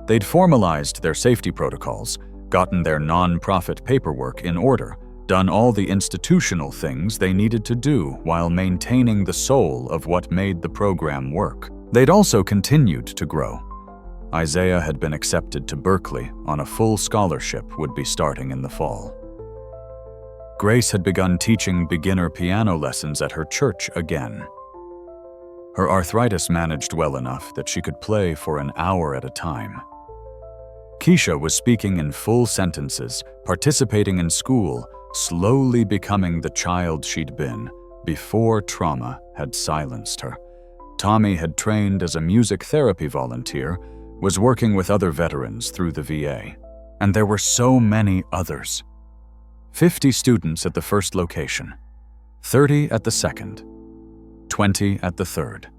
They'd formalized their safety protocols, gotten their non-profit paperwork in order, done all the institutional things they needed to do while maintaining the soul of what made the program work. They'd also continued to grow. Isaiah had been accepted to Berkeley on a full scholarship would be starting in the fall. Grace had begun teaching beginner piano lessons at her church again. Her arthritis managed well enough that she could play for an hour at a time. Keisha was speaking in full sentences, participating in school, slowly becoming the child she'd been before trauma had silenced her. Tommy had trained as a music therapy volunteer, was working with other veterans through the VA. And there were so many others. 50 students at the first location, 30 at the second, 20 at the third.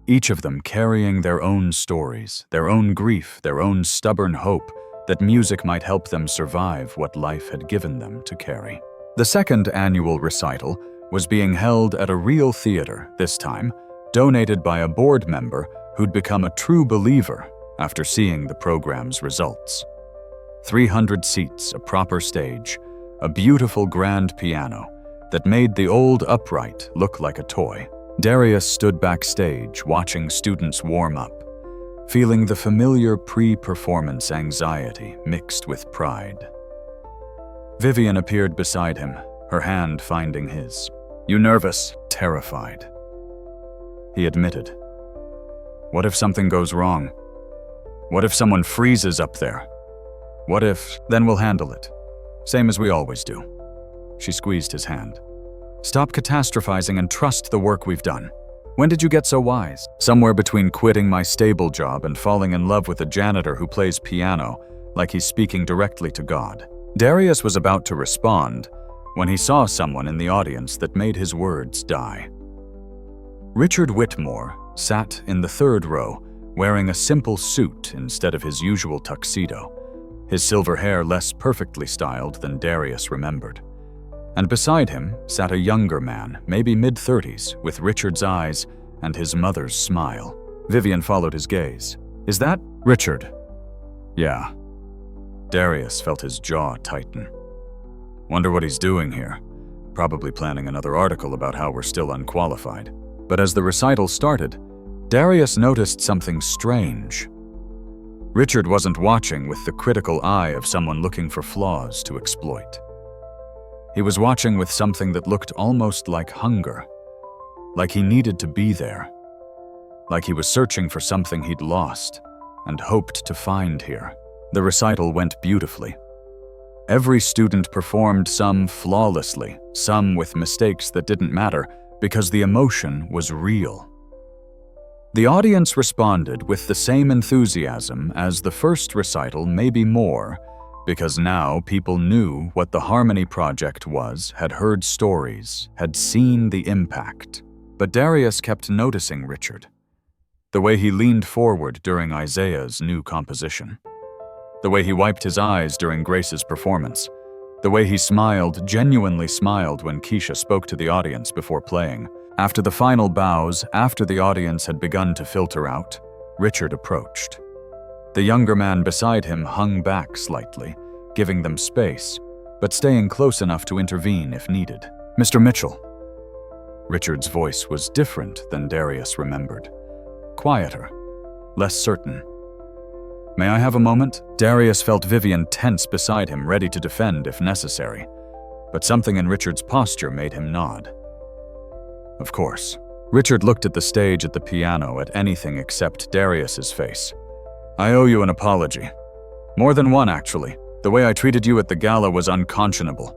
Each of them carrying their own stories, their own grief, their own stubborn hope that music might help them survive what life had given them to carry. The second annual recital was being held at a real theater, this time, donated by a board member who'd become a true believer after seeing the program's results. 300 seats, a proper stage, a beautiful grand piano that made the old upright look like a toy. Darius stood backstage watching students warm up, feeling the familiar pre-performance anxiety mixed with pride. Vivian appeared beside him, her hand finding his. "You nervous?" Terrified. He admitted. "What if something goes wrong? What if someone freezes up there? What if, then we'll handle it. Same as we always do." She squeezed his hand. "Stop catastrophizing and trust the work we've done. When did you get so wise?" "Somewhere between quitting my stable job and falling in love with a janitor who plays piano like he's speaking directly to God." Darius was about to respond when he saw someone in the audience that made his words die. Richard Whitmore sat in the third row, wearing a simple suit instead of his usual tuxedo, his silver hair less perfectly styled than Darius remembered. And beside him sat a younger man, maybe mid-30s, with Richard's eyes and his mother's smile. Vivian followed his gaze. "Is that Richard?" "Yeah." Darius felt his jaw tighten. "Wonder what he's doing here. Probably planning another article about how we're still unqualified." But as the recital started, Darius noticed something strange. Richard wasn't watching with the critical eye of someone looking for flaws to exploit. He was watching with something that looked almost like hunger, like he needed to be there, like he was searching for something he'd lost and hoped to find here. The recital went beautifully. Every student performed, some flawlessly, some with mistakes that didn't matter because the emotion was real. The audience responded with the same enthusiasm as the first recital, maybe more, because now people knew what the Harmony Project was, had heard stories, had seen the impact. But Darius kept noticing Richard. The way he leaned forward during Isaiah's new composition. The way he wiped his eyes during Grace's performance. The way he smiled, genuinely smiled when Keisha spoke to the audience before playing. After the final bows, after the audience had begun to filter out, Richard approached. The younger man beside him hung back slightly, giving them space, but staying close enough to intervene if needed. "Mr. Mitchell." Richard's voice was different than Darius remembered. Quieter, less certain. "May I have a moment?" Darius felt Vivian tense beside him, ready to defend if necessary, but something in Richard's posture made him nod. Of course. Richard looked at the stage, at the piano, at anything except Darius's face. "I owe you an apology. More than one, actually. The way I treated you at the gala was unconscionable.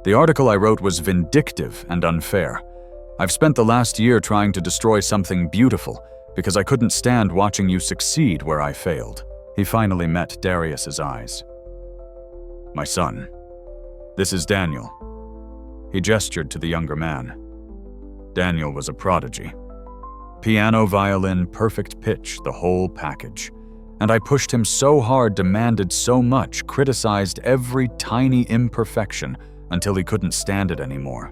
The article I wrote was vindictive and unfair. I've spent the last year trying to destroy something beautiful because I couldn't stand watching you succeed where I failed." He finally met Darius's eyes. "My son, this is Daniel." He gestured to the younger man. Daniel was a prodigy. Piano, violin, perfect pitch, the whole package. And I pushed him so hard, demanded so much, criticized every tiny imperfection until he couldn't stand it anymore.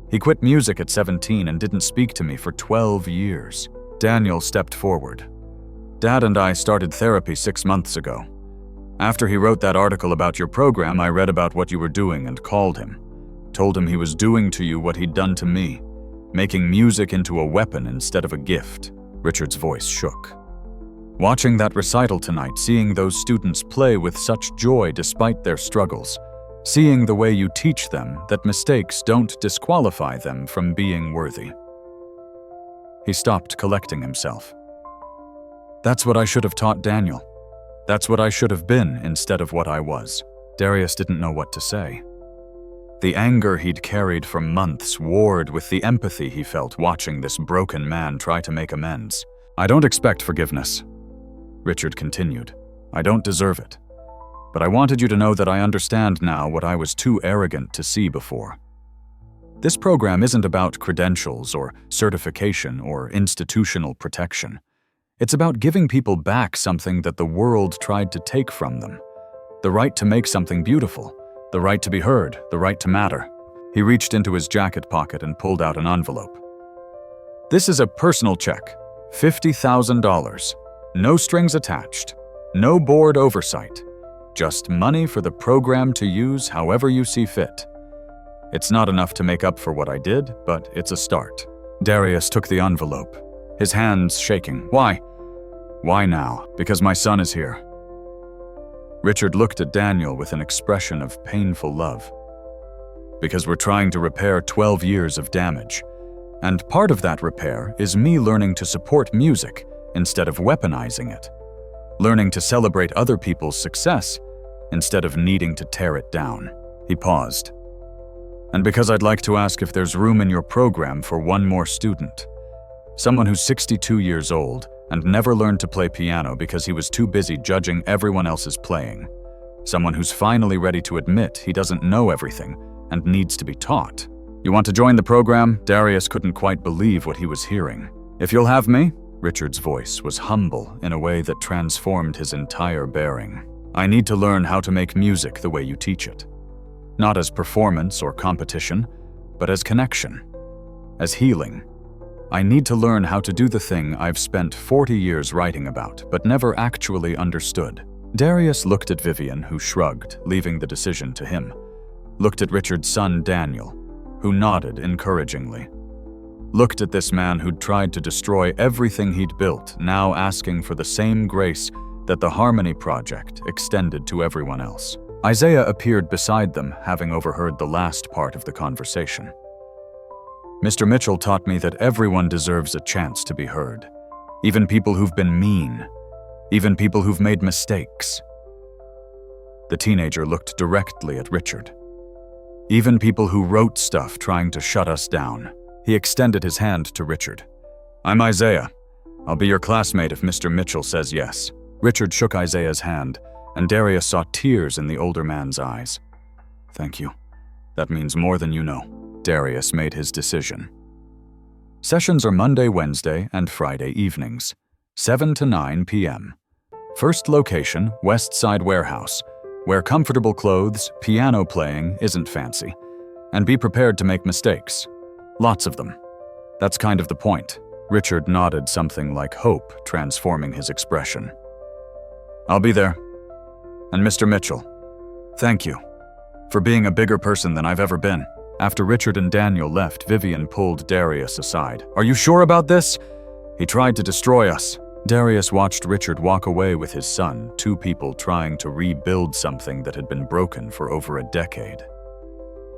He quit music at 17 and didn't speak to me for 12 years. Daniel stepped forward. "Dad and I started therapy 6 months ago. After he wrote that article about your program, I read about what you were doing and called him. Told him he was doing to you what he'd done to me, making music into a weapon instead of a gift." Richard's voice shook. Watching that recital tonight, seeing those students play with such joy despite their struggles, seeing the way you teach them that mistakes don't disqualify them from being worthy. He stopped collecting himself. "That's what I should have taught Daniel. That's what I should have been instead of what I was." Darius didn't know what to say. The anger he'd carried for months warred with the empathy he felt watching this broken man try to make amends. "I don't expect forgiveness," Richard continued. "I don't deserve it. But I wanted you to know that I understand now what I was too arrogant to see before. This program isn't about credentials or certification or institutional protection. It's about giving people back something that the world tried to take from them. The right to make something beautiful, the right to be heard, the right to matter." He reached into his jacket pocket and pulled out an envelope. "This is a personal check, $50,000. No strings attached, no board oversight. Just money for the program to use however you see fit. It's not enough to make up for what I did, but it's a start." Darius took the envelope, his hands shaking. "Why? Why now? Because my son is here." Richard looked at Daniel with an expression of painful love. "Because we're trying to repair 12 years of damage. And part of that repair is me learning to support music instead of weaponizing it. Learning to celebrate other people's success instead of needing to tear it down." He paused. "And because I'd like to ask if there's room in your program for one more student. Someone who's 62 years old and never learned to play piano because he was too busy judging everyone else's playing. Someone who's finally ready to admit he doesn't know everything and needs to be taught. You want to join the program?" Darius couldn't quite believe what he was hearing. "If you'll have me?" Richard's voice was humble in a way that transformed his entire bearing. "I need to learn how to make music the way you teach it. Not as performance or competition, but as connection, as healing. I need to learn how to do the thing I've spent 40 years writing about, but never actually understood." Darius looked at Vivian, who shrugged, leaving the decision to him. Looked at Richard's son, Daniel, who nodded encouragingly. Looked at this man who'd tried to destroy everything he'd built, now asking for the same grace that the Harmony Project extended to everyone else. Isaiah appeared beside them, having overheard the last part of the conversation. "Mr. Mitchell taught me that everyone deserves a chance to be heard. Even people who've been mean. Even people who've made mistakes." The teenager looked directly at Richard. "Even people who wrote stuff trying to shut us down." He extended his hand to Richard. "I'm Isaiah. I'll be your classmate if Mr. Mitchell says yes." Richard shook Isaiah's hand, and Darius saw tears in the older man's eyes. "Thank you. That means more than you know." Darius made his decision. Sessions are Monday, Wednesday, and Friday evenings, 7 to 9 p.m. First location, West Side Warehouse. Wear comfortable clothes, piano playing isn't fancy. And be prepared to make mistakes. Lots of them. That's kind of the point. Richard nodded, something like hope transforming his expression. I'll be there. And Mr. Mitchell, thank you for being a bigger person than I've ever been. After Richard and Daniel left, Vivian pulled Darius aside. Are you sure about this? He tried to destroy us. Darius watched Richard walk away with his son, two people trying to rebuild something that had been broken for over a decade.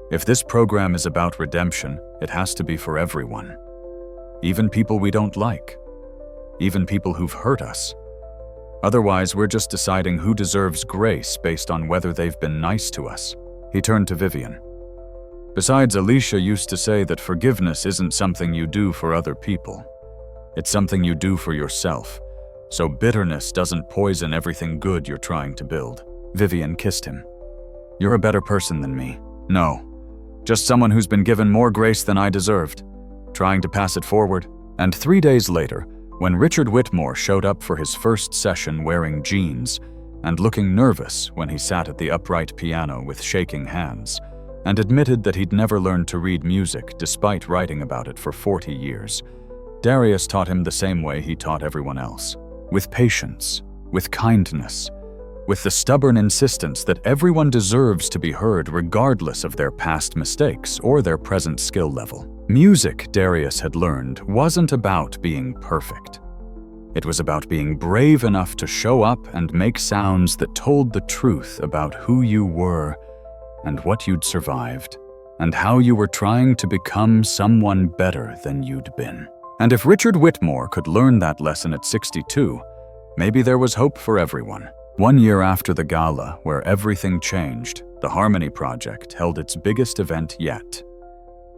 If this program is about redemption, it has to be for everyone. Even people we don't like. Even people who've hurt us. Otherwise, we're just deciding who deserves grace based on whether they've been nice to us. He turned to Vivian. Besides, Alicia used to say that forgiveness isn't something you do for other people. It's something you do for yourself. So bitterness doesn't poison everything good you're trying to build. Vivian kissed him. You're a better person than me. No. Just someone who's been given more grace than I deserved, trying to pass it forward. And 3 days later, when Richard Whitmore showed up for his first session wearing jeans and looking nervous when he sat at the upright piano with shaking hands, and admitted that he'd never learned to read music despite writing about it for 40 years, Darius taught him the same way he taught everyone else, with patience, with kindness, with the stubborn insistence that everyone deserves to be heard regardless of their past mistakes or their present skill level. Music, Darius had learned, wasn't about being perfect. It was about being brave enough to show up and make sounds that told the truth about who you were and what you'd survived, and how you were trying to become someone better than you'd been. And if Richard Whitmore could learn that lesson at 62, maybe there was hope for everyone. 1 year after the gala, where everything changed, the Harmony Project held its biggest event yet.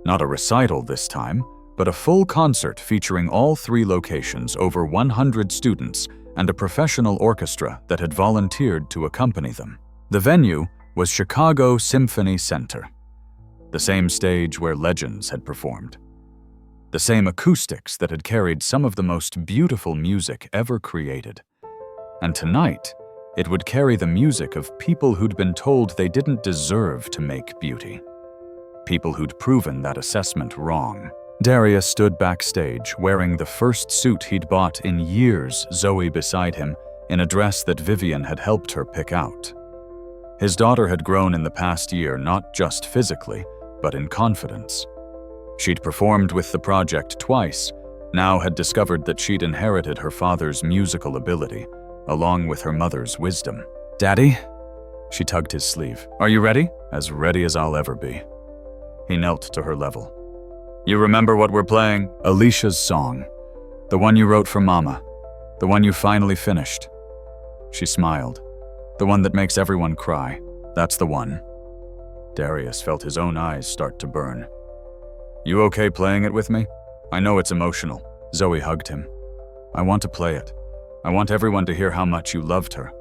Not a recital this time, but a full concert featuring all 3 locations, over 100 students, and a professional orchestra that had volunteered to accompany them. The venue was Chicago Symphony Center, the same stage where legends had performed. The same acoustics that had carried some of the most beautiful music ever created. And tonight, it would carry the music of people who'd been told they didn't deserve to make beauty. People who'd proven that assessment wrong. Darius stood backstage, wearing the first suit he'd bought in years, Zoe beside him, in a dress that Vivian had helped her pick out. His daughter had grown in the past year, not just physically, but in confidence. She'd performed with the project twice, now had discovered that she'd inherited her father's musical ability, along with her mother's wisdom. Daddy? She tugged his sleeve. Are you ready? As ready as I'll ever be. He knelt to her level. You remember what we're playing? Alicia's song. The one you wrote for Mama. The one you finally finished. She smiled. The one that makes everyone cry. That's the one. Darius felt his own eyes start to burn. You okay playing it with me? I know it's emotional. Zoe hugged him. I want to play it. I want everyone to hear how much you loved her,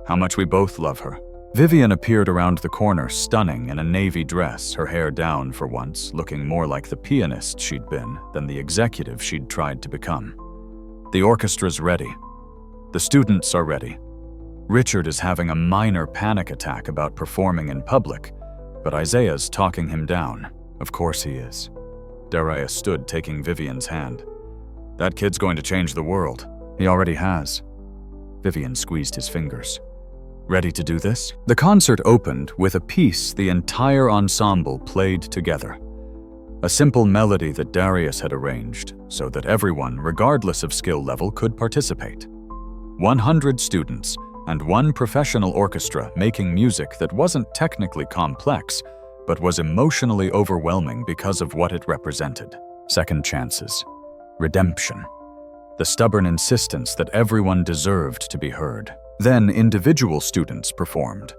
how much we both love her. Vivian appeared around the corner, stunning in a navy dress, her hair down for once, looking more like the pianist she'd been than the executive she'd tried to become. The orchestra's ready. The students are ready. Richard is having a minor panic attack about performing in public, but Isaiah's talking him down. Of course he is. Darius stood, taking Vivian's hand. That kid's going to change the world. He already has. Vivian squeezed his fingers. Ready to do this? The concert opened with a piece the entire ensemble played together. A simple melody that Darius had arranged so that everyone, regardless of skill level, could participate. 100 students and 1 professional orchestra making music that wasn't technically complex, but was emotionally overwhelming because of what it represented. Second chances. Redemption. The stubborn insistence that everyone deserved to be heard. Then individual students performed.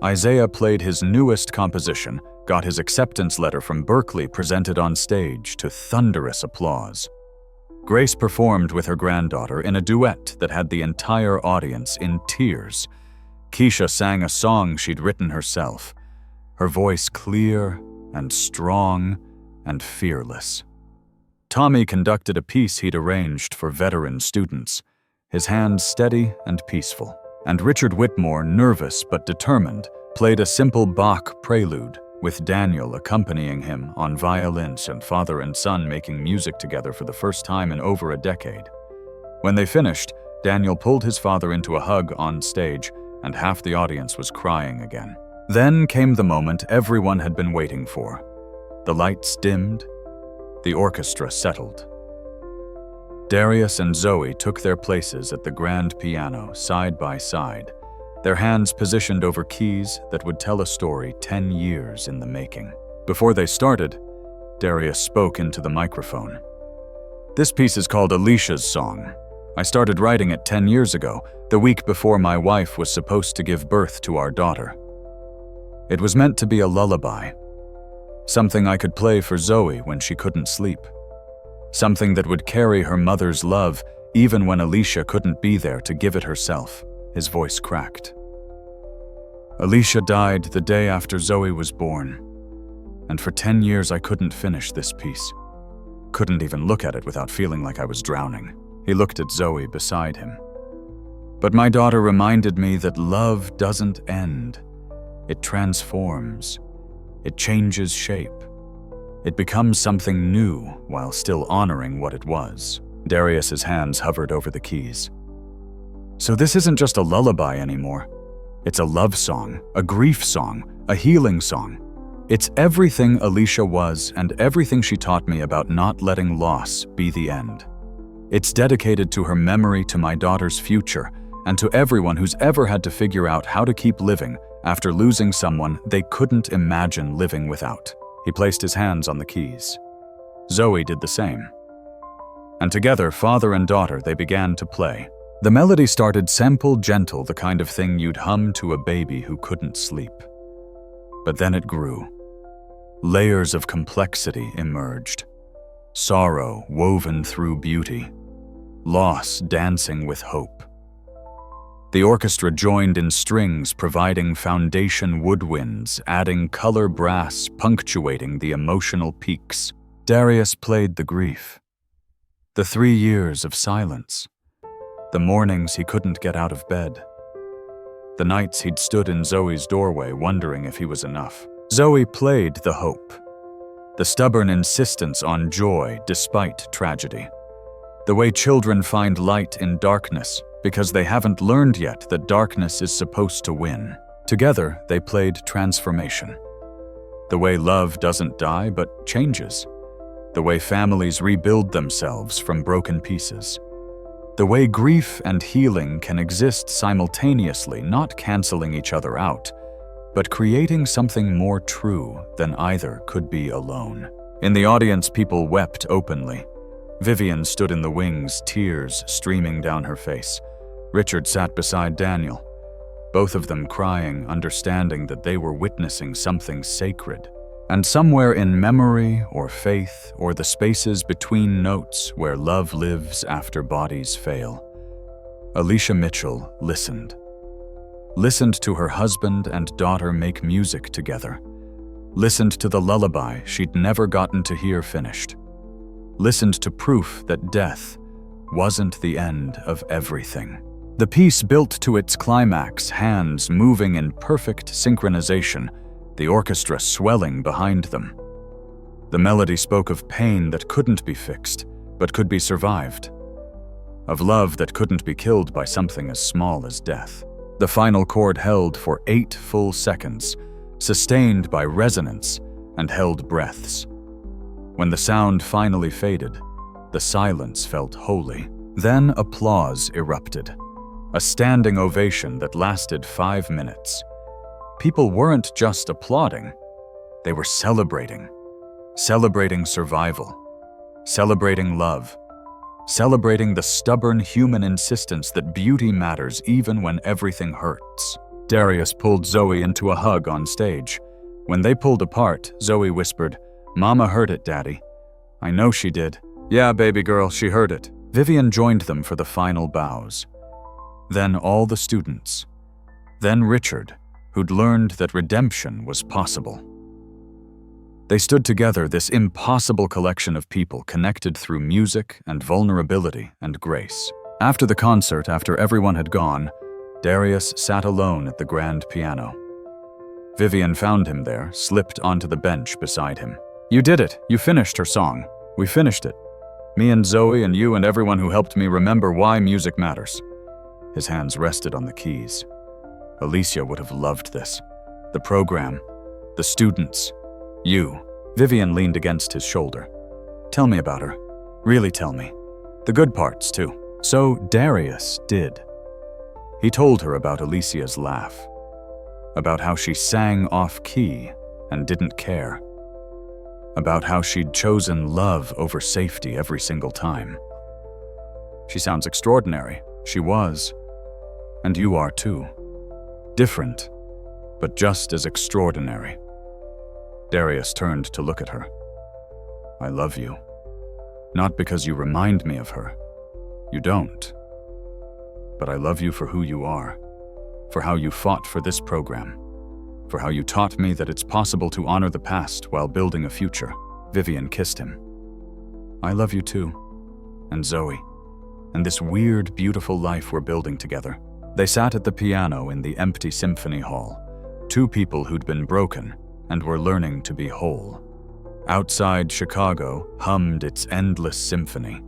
Isaiah played his newest composition, got his acceptance letter from Berkeley presented on stage to thunderous applause. Grace performed with her granddaughter in a duet that had the entire audience in tears. Keisha sang a song she'd written herself, her voice clear and strong and fearless. Tommy conducted a piece he'd arranged for veteran students, his hands steady and peaceful. And Richard Whitmore, nervous but determined, played a simple Bach prelude, with Daniel accompanying him on violins and father and son making music together for the first time in over a decade. When they finished, Daniel pulled his father into a hug on stage, and half the audience was crying again. Then came the moment everyone had been waiting for. The lights dimmed, the orchestra settled. Darius and Zoe took their places at the grand piano, side by side, their hands positioned over keys that would tell a story 10 years in the making. Before they started, Darius spoke into the microphone. "This piece is called Alicia's Song. I started writing it 10 years ago, the week before my wife was supposed to give birth to our daughter. It was meant to be a lullaby, something I could play for Zoe when she couldn't sleep, something that would carry her mother's love even when Alicia couldn't be there to give it herself." His voice cracked. "Alicia died the day after Zoe was born, and for 10 years I couldn't finish this piece. Couldn't even look at it without feeling like I was drowning." He looked at Zoe beside him. "But my daughter reminded me that love doesn't end. It transforms. It changes shape. It becomes something new while still honoring what it was." Darius's hands hovered over the keys. "So this isn't just a lullaby anymore. It's a love song, a grief song, a healing song. It's everything Alicia was and everything she taught me about not letting loss be the end. It's dedicated to her memory, to my daughter's future, and to everyone who's ever had to figure out how to keep living after losing someone they couldn't imagine living without." He placed his hands on the keys. Zoe did the same. And together, father and daughter, they began to play. The melody started simple, gentle, the kind of thing you'd hum to a baby who couldn't sleep. But then it grew. Layers of complexity emerged. Sorrow woven through beauty. Loss dancing with hope. The orchestra joined in strings, providing foundation woodwinds, adding color brass, punctuating the emotional peaks. Darius played the grief. The 3 years of silence. The mornings he couldn't get out of bed. The nights he'd stood in Zoe's doorway wondering if he was enough. Zoe played the hope. The stubborn insistence on joy despite tragedy. The way children find light in darkness because they haven't learned yet that darkness is supposed to win. Together, they played transformation. The way love doesn't die but changes. The way families rebuild themselves from broken pieces. The way grief and healing can exist simultaneously, not canceling each other out, but creating something more true than either could be alone. In the audience, people wept openly. Vivian stood in the wings, tears streaming down her face. Richard sat beside Daniel, both of them crying, understanding that they were witnessing something sacred. And somewhere in memory or faith or the spaces between notes where love lives after bodies fail, Alicia Mitchell listened. Listened to her husband and daughter make music together. Listened to the lullaby she'd never gotten to hear finished. Listened to proof that death wasn't the end of everything. The piece built to its climax, hands moving in perfect synchronization, the orchestra swelling behind them. The melody spoke of pain that couldn't be fixed, but could be survived. Of love that couldn't be killed by something as small as death. The final chord held for 8 full seconds, sustained by resonance and held breaths. When the sound finally faded, the silence felt holy. Then applause erupted. A standing ovation that lasted 5 minutes. People weren't just applauding, they were celebrating. Celebrating survival. Celebrating love. Celebrating the stubborn human insistence that beauty matters even when everything hurts. Darius pulled Zoe into a hug on stage. When they pulled apart, Zoe whispered, "Mama heard it, Daddy." "I know she did." "Yeah, baby girl, she heard it." Vivian joined them for the final bows. Then all the students. Then Richard, who'd learned that redemption was possible. They stood together, this impossible collection of people connected through music and vulnerability and grace. After the concert, after everyone had gone, Darius sat alone at the grand piano. Vivian found him there, slipped onto the bench beside him. "You did it. You finished her song. We finished it. Me and Zoe and you and everyone who helped me remember why music matters." His hands rested on the keys. Alicia would have loved this. The program, the students, you. Vivian leaned against his shoulder. "Tell me about her. Really tell me. The good parts, too." So Darius did. He told her about Alicia's laugh, about how she sang off-key and didn't care, about how she'd chosen love over safety every single time. "She sounds extraordinary." She was. And you are too. Different, but just as extraordinary. Darius turned to look at her. "I love you. Not because you remind me of her. You don't. But I love you for who you are, for how you fought for this program, for how you taught me that it's possible to honor the past while building a future." Vivian kissed him. "I love you too. And Zoe. And this weird, beautiful life we're building together." They sat at the piano in the empty symphony hall, two people who'd been broken and were learning to be whole. Outside, Chicago hummed its endless symphony.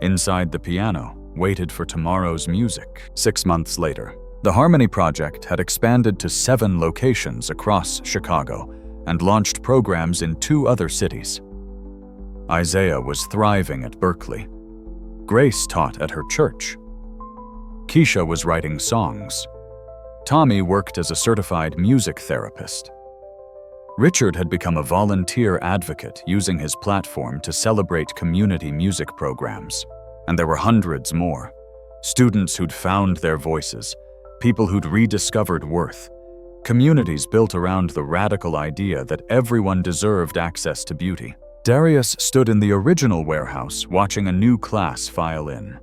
Inside the piano, waited for tomorrow's music. 6 months later, the Harmony Project had expanded to 7 locations across Chicago and launched programs in 2 other cities. Isaiah was thriving at Berkeley. Grace taught at her church. Keisha was writing songs. Tommy worked as a certified music therapist. Richard had become a volunteer advocate using his platform to celebrate community music programs. And there were hundreds more. Students who'd found their voices, people who'd rediscovered worth, communities built around the radical idea that everyone deserved access to beauty. Darius stood in the original warehouse watching a new class file in.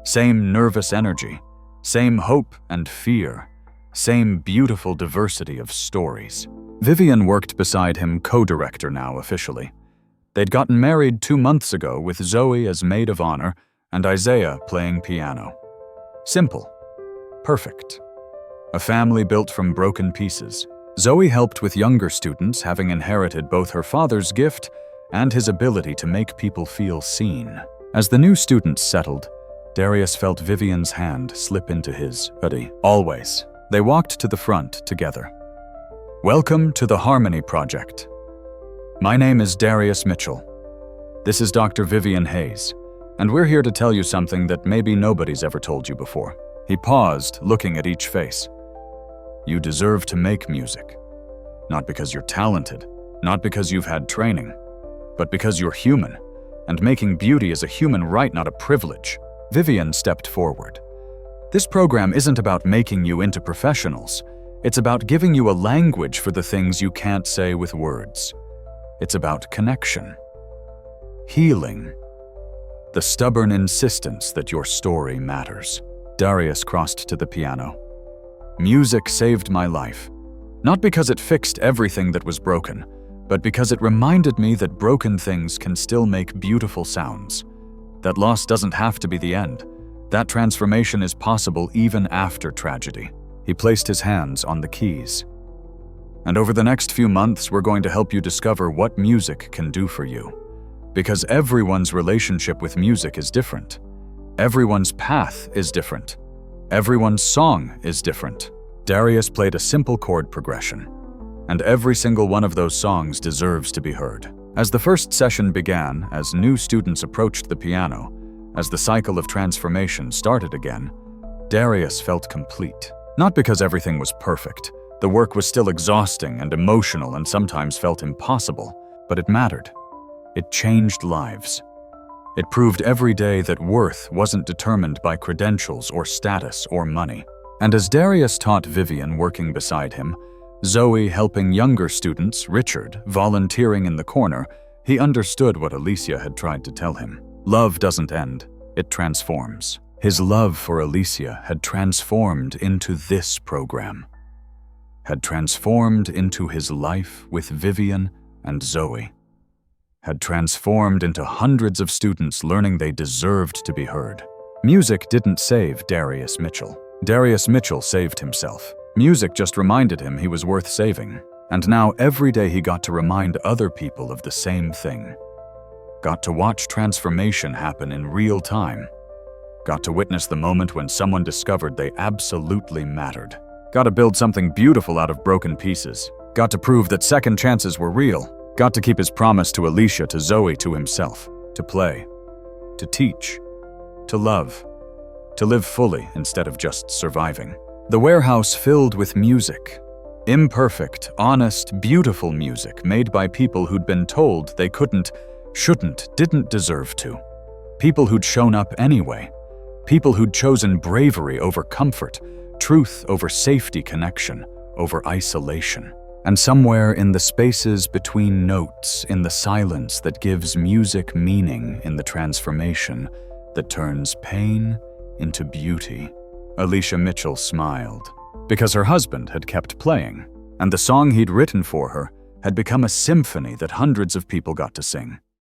Same nervous energy, same hope and fear, same beautiful diversity of stories. Vivian worked beside him, co-director now officially. They'd gotten married 2 months ago with Zoe as maid of honor and Isaiah playing piano. Simple. Perfect. A family built from broken pieces. Zoe helped with younger students, having inherited both her father's gift and his ability to make people feel seen. As the new students settled, Darius felt Vivian's hand slip into his. "Buddy, always." They walked to the front together. "Welcome to the Harmony Project. My name is Darius Mitchell. This is Dr. Vivian Hayes, and we're here to tell you something that maybe nobody's ever told you before." He paused, looking at each face. "You deserve to make music. Not because you're talented, not because you've had training, but because you're human, and making beauty is a human right, not a privilege." Vivian stepped forward. "This program isn't about making you into professionals. It's about giving you a language for the things you can't say with words. It's about connection, healing, the stubborn insistence that your story matters." Darius crossed to the piano. "Music saved my life, not because it fixed everything that was broken, but because it reminded me that broken things can still make beautiful sounds. That loss doesn't have to be the end. That transformation is possible even after tragedy." He placed his hands on the keys. "And over the next few months, we're going to help you discover what music can do for you. Because everyone's relationship with music is different. Everyone's path is different. Everyone's song is different." Darius played a simple chord progression, and every single one of those songs deserves to be heard. As the first session began, as new students approached the piano, as the cycle of transformation started again, Darius felt complete. Not because everything was perfect. The work was still exhausting and emotional and sometimes felt impossible, but it mattered. It changed lives. It proved every day that worth wasn't determined by credentials or status or money. And as Darius taught Vivian working beside him, Zoe helping younger students, Richard volunteering in the corner, he understood what Alicia had tried to tell him. Love doesn't end, it transforms. His love for Alicia had transformed into this program, had transformed into his life with Vivian and Zoe had transformed into hundreds of students learning they deserved to be heard. Music didn't save Darius Mitchell. Darius Mitchell saved himself. Music just reminded him he was worth saving. And now every day he got to remind other people of the same thing. Got to watch transformation happen in real time. Got to witness the moment when someone discovered they absolutely mattered. Got to build something beautiful out of broken pieces. Got to prove that second chances were real. Got to keep his promise to Alicia, to Zoe, to himself. To play. To teach. To love. To live fully instead of just surviving. The warehouse filled with music. Imperfect, honest, beautiful music made by people who'd been told they couldn't, shouldn't, didn't deserve to. People who'd shown up anyway. People who'd chosen bravery over comfort, truth over safety, connection over isolation. And somewhere in the spaces between notes, in the silence that gives music meaning, in the transformation that turns pain into beauty, Alicia Mitchell smiled, because her husband had kept playing, and the song he'd written for her had become a symphony that hundreds of people got to sing.